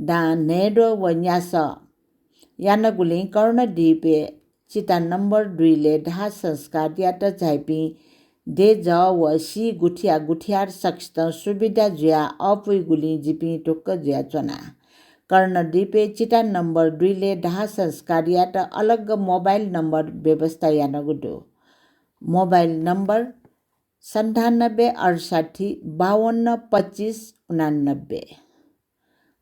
दा नेडो व न्यास याना गुली कर्ण दिपे चिता नम्बर 2 ले दाह संस्कार यात झाइपी दे ज व सी गुठिया गुठियार सक्स्त सुविधा जुया अपुइ गुली जिपी टुक्क जुया चना कर्ण दिपे चिटा नम्बर 2 ले दाह संस्कार यात अलग मोबाइल नम्बर व्यवस्था याना गुडो मोबाइल नम्बर 9768 52 25 89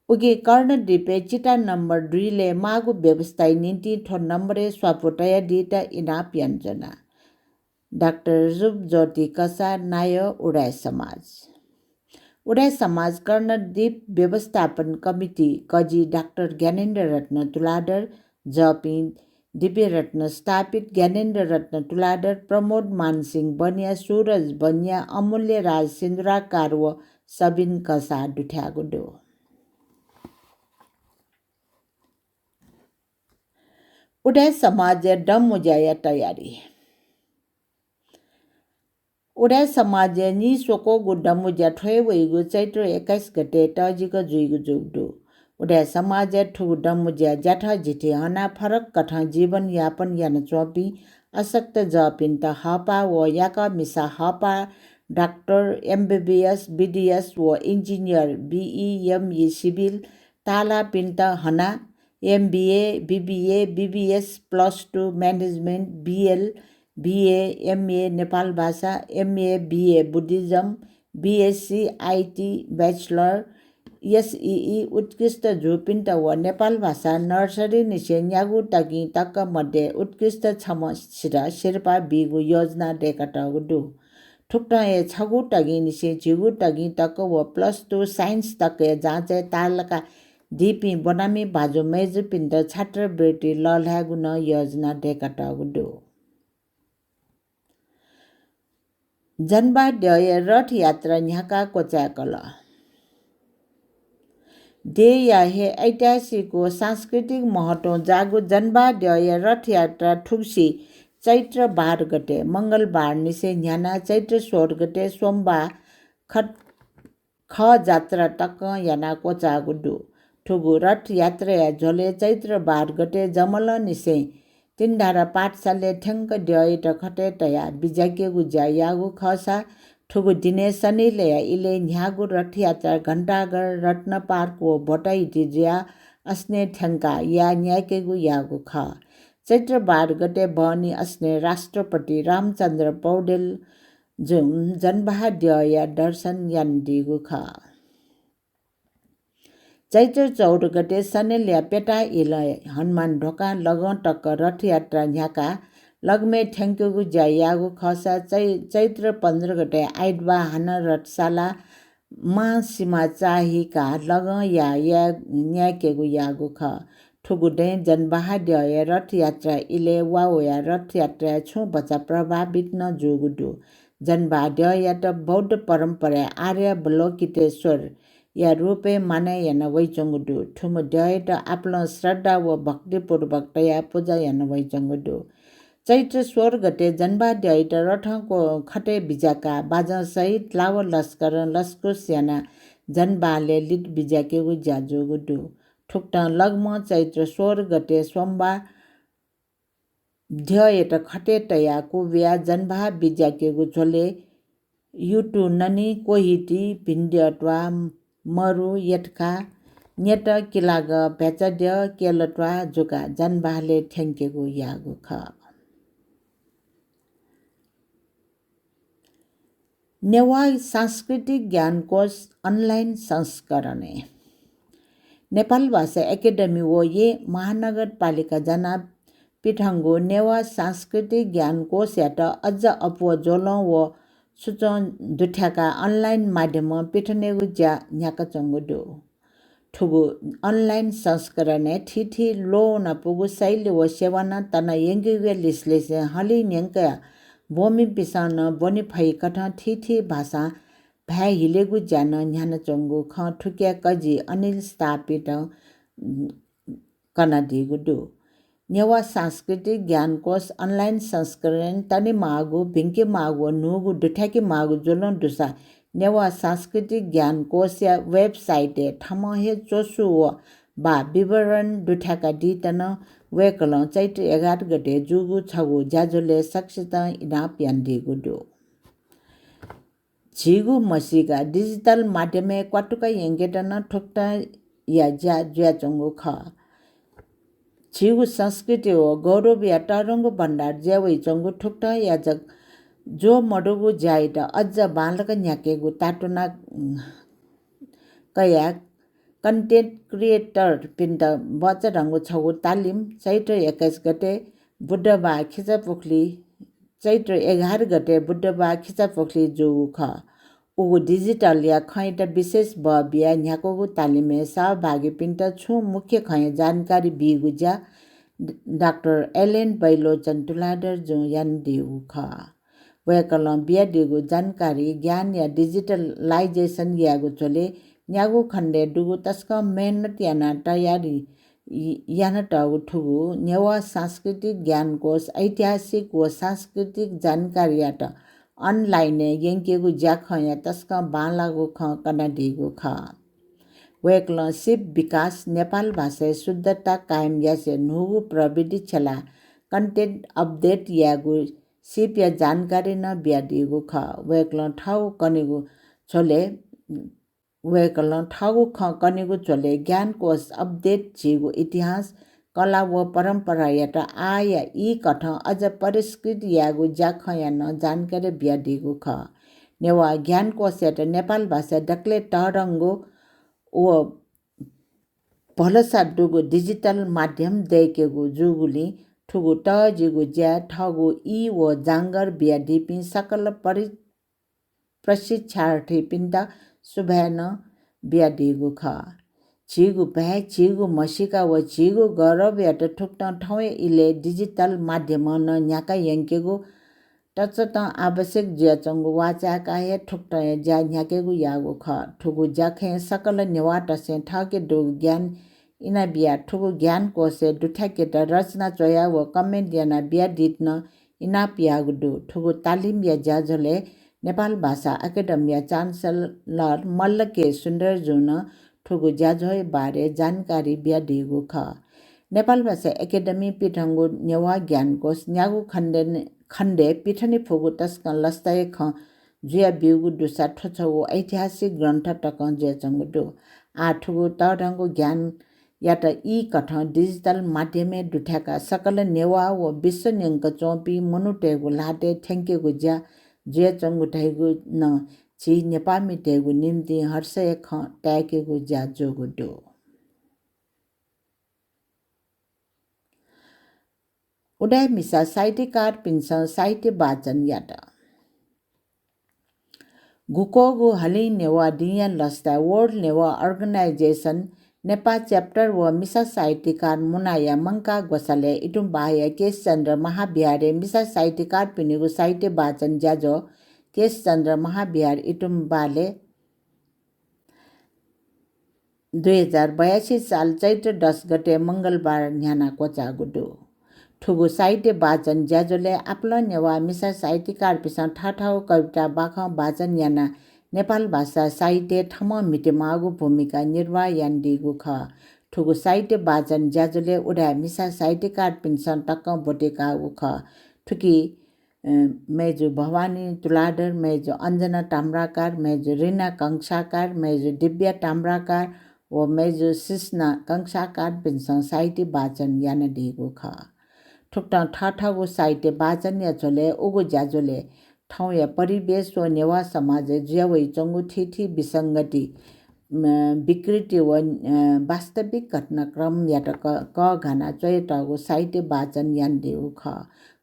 उगे कर्ण दिपे चिटा नम्बर 2 ले मागु व्यवस्था निन्ती ठो नम्बरे स्वापोटया दिटा इनाप यन्जना डाक्टर जुब ज्योति कसा नाय उडाय समाज कर्णदीप व्यवस्थापन कमिटी कजी डाक्टर ज्ञानेन्द्र रत्न तुलाडर जपी दिव्य रत्न स्थापित ज्ञानेन्द्र रत्न तुलाडर प्रमोद मानसिंह बनिया सूरज बनिया अमूल्य राज सिन्धुराकार व सबिन कसा दुठ्यागुडो उडा समाज डम मुजाया तयारी उडा समाज नि सोको गुड्डा मुजा ठोय वइगु चैत्र 21 गते तजिको जुइगु जुगदु उडा समाज ठु डमुजा जाठा जिठे हना फरक कथा जीवन यापन यान चोपी असक्त जपिन त हपा व याका मिसा हपा डाक्टर MBBS BDS व इन्जिनियर BE सिभिल ताला पिन्त हना MBA BBA BBS +2 management BL BA MA Nepal भाषा MA BA Buddhism BSc IT bachelor SEE उत्कृष्ट झुपिन्ट व नेपाल भाषा नर्सरी निसे न्यागु तगी तक मध्ये उत्कृष्ट छम सिरा शेर्पा बिगु योजना डेकटगुडु ठुक्टा ए छगु तगी निसे झिगु तगी तक व +2 साइन्स तक जाँचे तालका दिपी बनामी बाजु मेजु पिन्ट छात्रवृत्ति लल्यागु न योजना डेकटगुडु जनबा डय रथ यात्रा न्याका कोचाकल दे या हे ऐतिहासिक सांस्कृतिक महत्व जागु जनबा डय रथ यात्रा ठुक्सी चैत्र 12 गते मंगलबार निसे न्याना चैत्र 16 गते सोमबार ख जात्रा तक याना कोचागुडु ठुगु रथ यात्रा या झोले चैत्र 12 गते जमल निसे तिनधारा पाठशाले ठ्याङ्क ड्याइ खटे तया बिजाके गुजा यागु खसा ठुगु दिने सनीले इले न्यागु रथ यात्रा घण्टागर रत्न पार्क व भटाई जिया अस्ने ठ्याङ्का या न्याकेगु यागु ख चैत्र 12 गते बनी अस्ने राष्ट्रपति रामचन्द्र पौडेल जुम जनबहा ड्या दर्शन यान्दिगु ख चैत्र 14 गते सनेल्या पेटा इल हनुमान ढोका लग टक्क रथ यात्रा न्याका लगमे ठ्याङ्कगु यागु खसा चैत्र 15 गते आइडबा हान रथशाला मा सीमा चाहिका लग या न्याकेगु यागु ख ठुगुडे जनबहा ड्या रथ यात्रा इले वाओया रथ यात्रा छु बच्चा प्रभावित न जोगुडु जनबहा ड्या त बौद्ध परम्परा आर्य बलोकितेश्वर या रूपे माने यान वैचंगुडु ठुम ड्याट आफ्नो श्रद्धा व भक्तिपूर्वक तया पूजा यान वैचंगुडु चैत्र 16 गते जनबा ड्याट रथको खटे बिजाका बाजा सहित लाव लस्कर लस्को सेना जनबाले लिट बिजाके जाजु गुडु ठुक्टा लगम चैत्र 16 गते सोमबार ड्याट खटे तया कुव्या जनबा बिजाके झोले युटु ननी कोहिटी भिन्ड्यट्वा मरु यटका न्यट किलाग भेचड्य केलट्वा जुका जनबाले ठ्याङ्केको यागु ख नेवा सांस्कृतिक ज्ञानकोश अनलाइन संस्करण नेपाल भाषा एकाडेमी वो ये महानगरपालिका जना पिठङ्गो नेवा सांस्कृतिक ज्ञानकोश यात अझ अपो जोलौँ व सुचौँ दुठ्याका अनलाइन माध्यम पिठनेगु ज्या न्याका चङ्गुडो ठुगु अनलाइन संस्करण ठिठी लो नपुगु शैली व सेवाना तना यङ्गे लिसले हली न्यङ्का बोमी बिसान बनि फै कठ ठिठी भाषा भ्या हिलेगु ज्यान न्यान चङ्गु ख ठुक्या कजी अनिल स्थापित कनाडिगु डो नेवा सांस्कृतिक ज्ञानकोश अनलाइन संस्करण तनि मागु भिङ्के मागु नुगु दुठ्याकी मागु जोलन दुसा नेवा सांस्कृतिक ज्ञानकोश या वेबसाइट ठमहे चोसु व बा विवरण दुठ्याका दितन वेकल चैत्र 11 गते जुगु छगु ज्याजुले सक्षता इना प्यान्दिगु डो झिगु मसिगा डिजिटल माध्यमे क्वाटुका यङ्गेटन ठोक्टा या ज्या ज्या चङ्गु ख झिगु संस्कृति हो गौरव या तरङ्ग भण्डार ज्यावै चङ्गु ठोक्टा या जग जो मडुगु ज्याइट अझ बालक न्याकेगु ताटुना कया कन्टेन्ट क्रिएटर पिन्द बचरङ्गु छगु तालिम चैत्र 21 गते बुद्धबा खिचापोखली चैत्र 11 गते बुद्धबा खिचापोखली जोगु ख उगु डिजिटल या खैट विशेष बिया न्याकोगु तालिमे सहभागी पिन्ट छु मुख्य खै जानकारी बिगु ज्या डाक्टर एलेन बैलो चन्तुलाडर जो यान दिउ ख वेकल बिया दिगु जानकारी ज्ञान या डिजिटलाइजेसन यागु चले न्यागु खण्डे डुगु तस्क मेहनत याना तयारी याना टागु ठुगु नेवा सांस्कृतिक ज्ञानकोश ऐतिहासिक व सांस्कृतिक जानकारी यात अनलाइन यङ्केगु ज्याख या तस्क बालागु ख कनाडिगु ख वेकल सिप विकास नेपाल भाषा शुद्धता कायम यासे नुगु प्रविधि छला कन्टेन्ट अपडेट यागु सिप या जानकारी न ब्यादिगु ख वेकल ठाउ कनेगु छोले वेकल ठाउ ख कनेगु छोले ज्ञानकोश अपडेट झिगु इतिहास कला व परम्परा यात आया यी कठ अझ परिष्कृत यागु ज्याख या न जानकारी ब्यादिगु ख नेवा ज्ञानकोश यात नेपाल भाषा डक्ले तरङ्गो व भलसा डुगु डिजिटल माध्यम देकेगु जुगुली ठुगु टजिगु ज्या ठगु ई व जाङ्गर ब्यादिपि सकल प्रशिक्षार्थी पिन्ता सुभ्यान ब्यादिगु ख झिगु भ्या झिगु मसिका व झिगु गौरव यात ठुक्न ठौए इले डिजिटल माध्यम न न्याका यङ्केगु टचत आवश्यक ज्या चङ्गु वाचाका हे ठुक्ट ज्या न्याकेगु यागु ख ठुगु ज्याखे सकल नेवाट से ठके डो ज्ञान इना बिया ठुगु ज्ञान कोसे दुठाकेट रचना चोया व कमेन्ट याना बिया दिट्न इना पियागु डो ठुगु तालिम या ज्याजले नेपाल भाषा एकाडेमी चान्सलर मल्लके सुन्दर जुन ठुगु ज्याझोय बारे जानकारी बिया दिगु ख नेपाल भाषा एकाडेमी पिठङ्गु नेवा ज्ञानकोश न्यागु खण्डे पिठनी फुगु तस्क लस्ताय ख जुया बिउगु दुसा ठोछौ ऐतिहासिक ग्रन्थ टक ज्या चङ्गु डो आठुगु तरङ्गु ज्ञान यात यी कठ डिजिटल माध्यमे दुठ्याका सकल नेवा व विश्व न्यङ्क चौपी मनुटेगु लाटे ठ्याङ्केगु ज्या ज्या चङ्गु ठैगु न छि नेपामी टेगु निम्ति हर्षय ख ट्याकेगु ज्या जोगु डो उडाय मिसा साहित्यकार पिन्स साहित्य वाचन यात गुकोगु हली नेवा दिया लस्ता world Newa organisation Nepal chapter व मिसा साहित्यकार मुनाया मङ्का गोसाले इटुम्बाया केशचन्द्र महाबिहारे मिसा साहित्यकार पिनेगु साहित्य वाचन ज्याजो केशचन्द्र महाबिहार इटुम्बाले 2082 साल चैत्र 10 गते मङ्गलबार न्याना कोचा गुडो ठुगु साहित्य वाचन ज्याजोले आप्ल नेवा मिसा साहित्यकार पिसा ठाठाउ कविता बाख वाचन याना नेपाल भाषा साहित्य ठम मिटेमागु भूमिका निर्वाह यान्दिगु ख ठुगु साहित्य वाचन ज्याजोले उडा मिसा साहित्यकार पिन्सन टक्क बोटेका उख ठुकी मेजु भवानी तुलाडर मेजु अञ्जना ताम्राकार मेजु रिना कंसाकार मेजु दिव्या ताम्राकार व मेजु सिस्ना कंसाकार पिन्सङ साहित्य वाचन याना दिएको ख ठुक्टा ठाठागु साहित्य वाचन या झोले उगु ज्याजोले ठाउँ या परिवेश व नेवा समाज ज्यावै चङ्गु ठिठी विसङ्गति विकृति व वास्तविक घटनाक्रम या क घना चयटगु साहित्य वाचन यान दिएको ख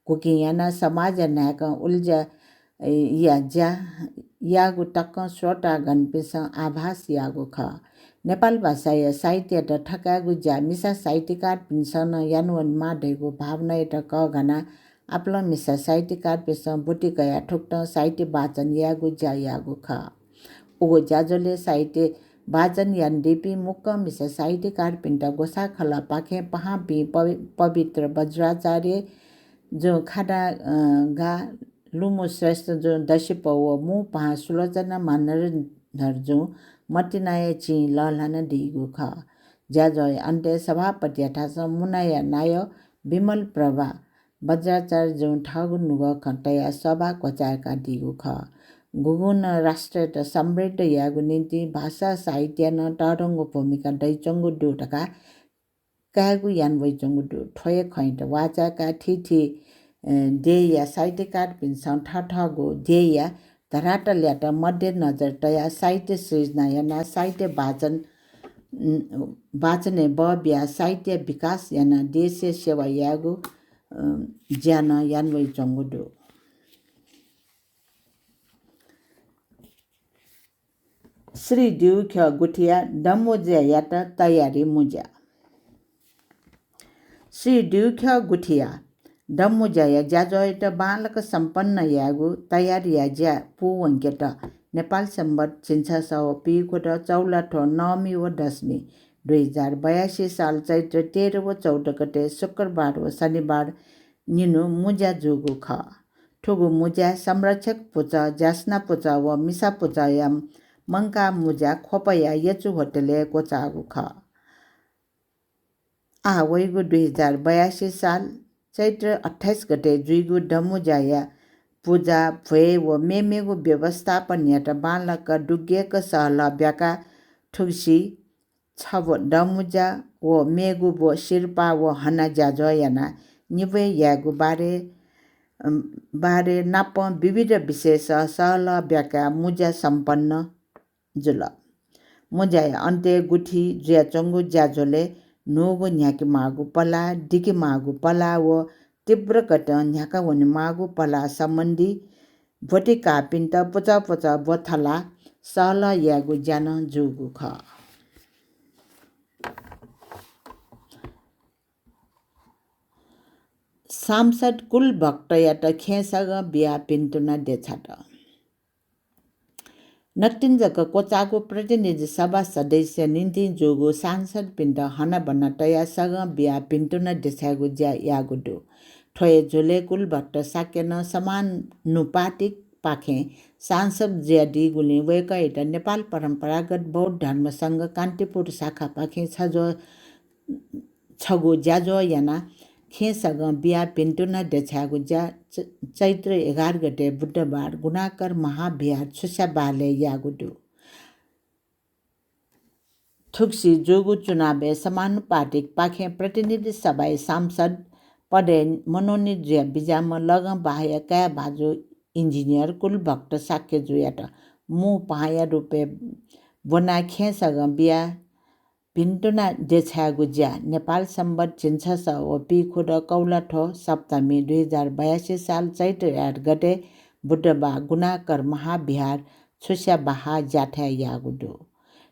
कुकी याना समाज नायक उल्जा या ज्या यागु टक्क श्रोता गणपिस आभास यागु ख नेपाल भाषा या साहित्य त ठकागु ज्या मिसा साहित्यकार पिन्सन यानवन माडेगु भावना त क घना आपला मिसा साहित्यकार पिस बुटी गया ठुक्ट साहित्य वाचन यागु ज्या यागु ख उगो ज्याजोले साहित्य वाचन यान दिपी मुक्क मिसा साहित्यकार पिन्ट गोसा खला पाखे पहा पि पवित्र वज्राचार्य जो खाडा गा लुमु श्रेष्ठ जो दशिप व मु पहा सुलोचना मानर जो मटिनाय ची लहलान दिगु ख ज्याजय अन्त्य सभापति अठास मुनाया नाय विमल प्रभा वज्राचार्य जो ठागु नुग खटया सभा कोचाका दिगु ख गुगुन राष्ट्र त समृद्ध यागु निम्ति भाषा साहित्य न टाडङ्गो भूमिका दैचङ्गु डुटका कागु यान वैचङ्गु डु ठोय खैट वाचाका ठिठी देया साहित्यकार पिन्सङ ठाठगु देया धराट ल्याट मध्य नजर तया साहित्य सृजना याना साहित्य वाचने बब्या साहित्य विकास याना देश सेवा यागु ज्यान यान वैचङ्गु डु श्री दिउख्य गुठिया डमोज्या यात तयारी मुज्या श्री दिउख्य गुठिया डमोज्या ज्याजोयत बालक सम्पन्न यागु तयारी या ज्या पुवङ्केट नेपाल सम्बत छिन्छ पिकोट चौलाठो नवमी व दशमी 2082 साल चैत्र 13 व 14 गते शुक्रबार व शनिबार निनु मुज्या जुगु ख ठुगु मुज्या संरक्षक पुचा ज्यास्ना पुचा व मिसा पुचा याम मंका मुजा खोपया यचु होटले कोचागु ख वैगु 2082 साल चैत्र 28 गते जुइगु डमुजाया पूजा भए व मेमेगु व्यवस्थापन यात बालक डुगेक सहल ब्याका ठुक्सी छव डमुजा व मेगु व शिरपा व हना ज्याजयाना निवे यागु बारे नाप विविध विशेष सहल ब्याका मुजा सम्पन्न जुल मुजाय अन्त्य गुठी ज्या चङ्गु ज्याजोले नोगु न्याकी मागु पला डिकी मागु पला व तीव्र कट न्याका वन मागु पला सम्बन्धी भोटिका पिन्ट पुचा पुचा बोथला सहल यागु ज्यान जुगु ख सांसद कुल भक्त यात खेसग बिया पिन्तुना देछाट नक्तिन्जक कोचाको प्रतिनिधि सभा सदस्य निन्ति जोगो सांसद पिण्ड हन बन्न तया सग बिया पिन्तुन देछागु ज्या यागुडु ठोय झोले कुल भट्ट साकेन समानुपातिक पाखे सांसद ज्या दिगुले वेका एटा नेपाल परम्परागत बौद्ध धर्म संघ कान्तिपुर शाखा पाखे छगु ज्याजो याना खेसग बिया पिन्तुन देछागु ज्या चैत्र 11 गते बुधबार गुणाकर महाबिहार छुस्या बाले यागुडु थुक्सी जोगु चुनावे समानुपातिक पाखे प्रतिनिधि सभा सांसद पदे मनोनीत ज्या बिजाम लग बाह्य क्या भाजु इंजिनियर कुल भक्त साक्य जुयाट मु पाया रूपे बना खेसग बिया पिन्तुना देछागु ज्या नेपाल सम्बत छिन्छ व पिखुड कौलाठो सप्तमी 2082 साल चैत्र 8 गते बुधबार गुणाकर महाबिहार छुस्या बाहा ज्याठा यागुडु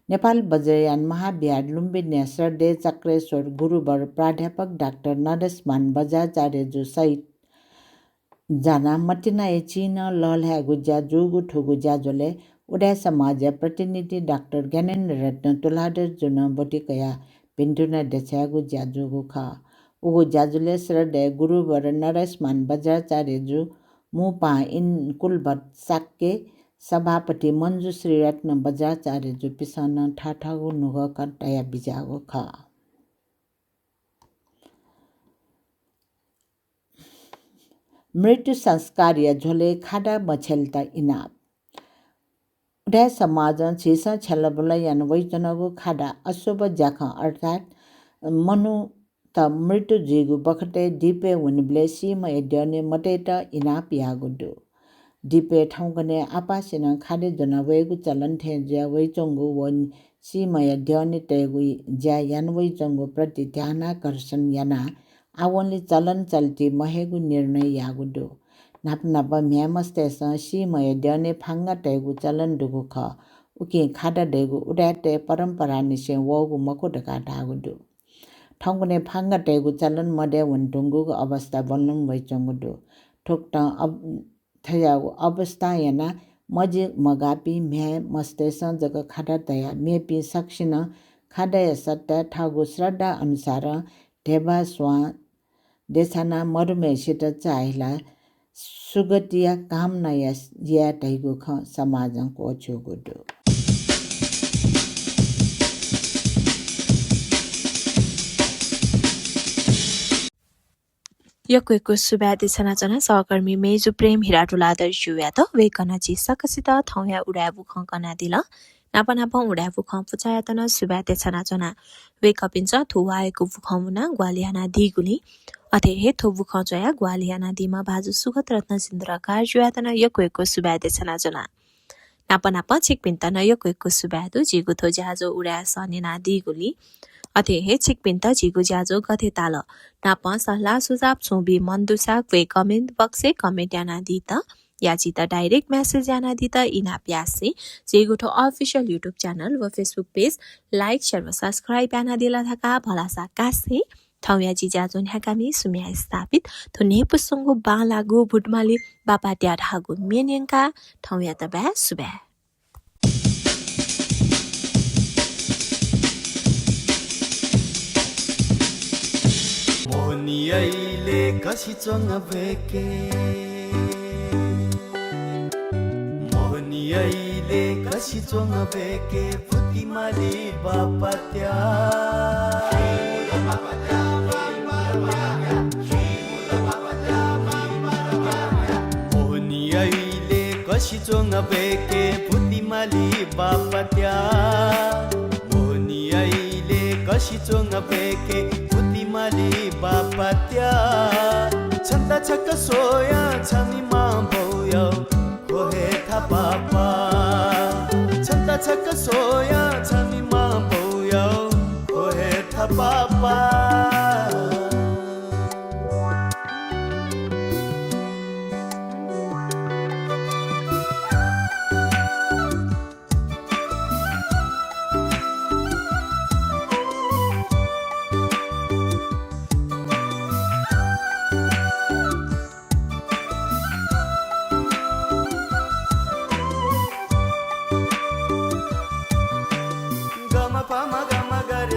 नेपाल वज्रयान महाबिहार लुम्बिनी श्रद्धेय चक्रेश्वर गुरुवर प्राध्यापक डाक्टर नरेशमान बजाचार्य जो सहित जना मटिना चिन लहल्या गुज्या जुगु ठुगु ज्याजोले उडा समाज प्रतिनिधि डाक्टर ज्ञानेन्द्र रत्न तुलाधर जुन बटिकया पिन्तुना देछागु ज्याजुगु ख उगु ज्याजुले श्रद्धेय गुरुवर नरेशमान बज्राचार्य जु मुपा इन कुलभट साक्के सभापति मञ्जु श्री रत्न बज्राचार्य जु पिसन ठाठागु नुग कटया बिजागु ख मृत्यु संस्कार्य झोले खाडा मछेलता इनाप उडा समाज छिस छलबल यान वैजनको खाडा अशुभ जाख अर्थात् मनु त मृत्यु जिगु बखटे डिपे उनब्ले सीम एड्यने मटेट इनाप यागुडु डिपे ठाउँगने आपासिन खाडे जना वेगु चलन थे ज्या वैचंगु वन सीम एड्यने तेगु ज्या यान वैचंगु प्रति ध्यानाकर्षण याना आवनले चलन चल्ती महेगु निर्णय यागुडु नाप नाप म्यामस्तेस सीम एड्यने फांगा तेगु चलन दुगु ख उकि खाडा देगु उडाटे परम्परा निसे वगु मको ढका ढागुडु ठाउँगने फांगा तेगु चलन मडे वनटुंगु अवस्था बन्नुम वैचंगुडु ठोक्टा अब थयागु अवस्था याना मजे मगापी म्या मस्तेस जग खाडा तया मेपी सक्सिन खाडा सट्टा ठागु श्रद्धा अनुसार ढेबा स्वा देसाना मरुमे सित चाहिला सुगतिया कामना या तैगु ख समाजको छुगुडु यको सुब्यादि सनाचना सहकर्मी मेजु प्रेम हिराटुला आदर्श युयात वेकना ची सकसित थौया उडाबु खकना दिल नापा नापा उडाबु ख पुचायतन सुब्यादि सनाचना वेकपिन्छ थुवाएको बुखमुना ग्वालियाना दिगुली अथे हे थोबु खचया ग्वालियाना दिमा बाजु सुगत रत्न सिन्द्र कार्जुयातन यको सुब्यादि सनाचना नापा नापा छिकपिन्तन यको सुब्यादु जिगु थो जाजो उडा सनेना दिगुली अथे हे छिकपिन्त जिगु ज्याजो गथे ताल नाप सल्लाह सुझाव छोबी मन्दुसाक वे कमेन्ट बक्से कमेन्ट याना दित याची त डाइरेक्ट मैसेज याना दित इना प्यासे जिगुठो अफिशियल युट्युब च्यानल व फेसबुक पेज लाइक शेयर व सब्सक्राइब याना दिला थाका भलासा कासे थौया जी ज्याजो न्याकामी सुम्या स्थापित थो नेपुसंगु बालागु भुटमाली बापाट्या ढागु मेन्यंका थौया त बा सुबा मोनियाइले कसी चंग बेके मोनियाइले कसी चंग बेके पुतिमाली बापाट्या मोनियाइले कसी चंग बेके पुतिमाली बापाट्या मोनियाइले कसी चंग बेके पुतिमाली बापाट्या छन्दा छक्क सोया छमी माबौयो कोहे था पापा छन्दा छक्क सोया छमी माबौयो कोहे था पापा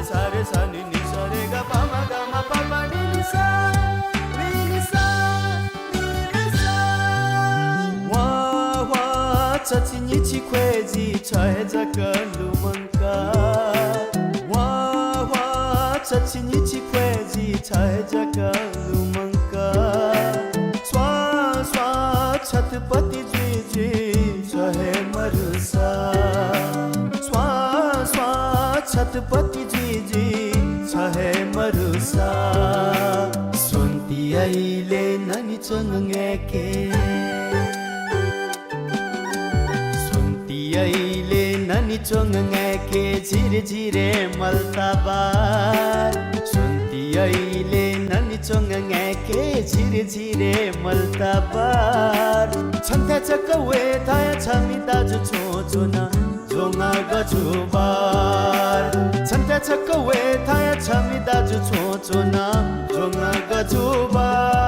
सारे सानी नि सरे ग पामा गामा पापा नि सा नि सा नि सा वा वा चची नि छि ख्वेजी छहे जक लुमंका वा वा चची नि छि ख्वेजी छहे जक लुमंका स्वा स्वा छतपति जी जी छहे मरुसा स्वा स्वा छतपति छहे मरुसा सुन्ती आइले नानी चंगेके सुन्ती आइले नानी चंगेके झिरे झिरे मल्ताबार सुन्ती आइले नानी चंगेके झिरे झिरे मल्ताबार छन्ता चक्कवे थाया छमी दाजु छोचोना जोंगा गजुबार छन्ता चक्कवे थाया छमी दाजु छोचोना जोंगा गजुबार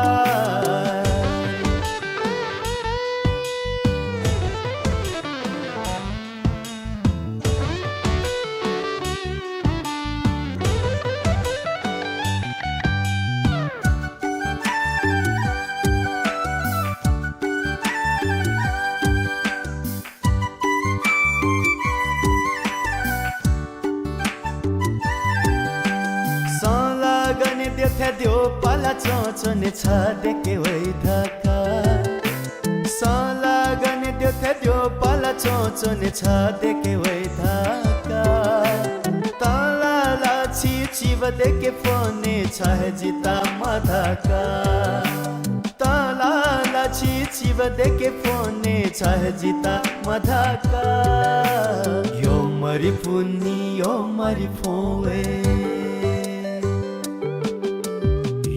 देख्या देऊ पाला चोचोने छ देखे वै धका सला गर्ने त्यो पाला चोचोने छ देखे वै धाका तला लाछि चिव देखे फोने छ जिता मधाका तला लाछि चिव देखे फोने छ जिता मधाका यो मरि पुन्नी यो मरि फोवे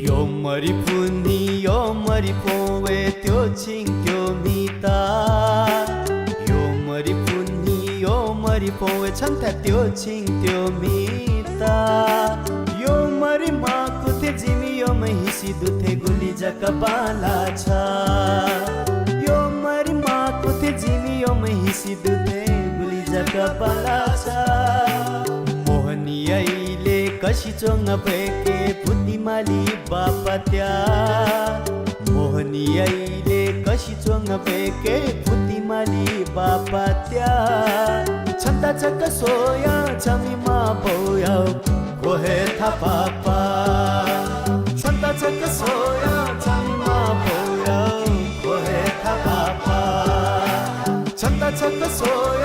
यो मरि पुन्नी यो मरि फोवे त्यो छिङ्क्यो मिता यो मरि पुन्नी यो मरि फोवे छन्था त्यो छिङ्क्यो मिता यो मरि माकुथे जिमी यो महिसी दुथे गुली जका बाला छ यो मरि माकुथे जिमी यो महिसी दुथे गुली जका बाला छ मोहनी आइले कसी चोङ भेके बुद्धिमाली बापत्या मोहनी आइले कसी चोङ भेके बुद्धिमाली बापत्या छन्ता चक्क सोया छमीमा बोया कोहे था पापा छन्ता चक्क सोया छमीमा बोया कोहे था पापा छन्ता चक्क सोया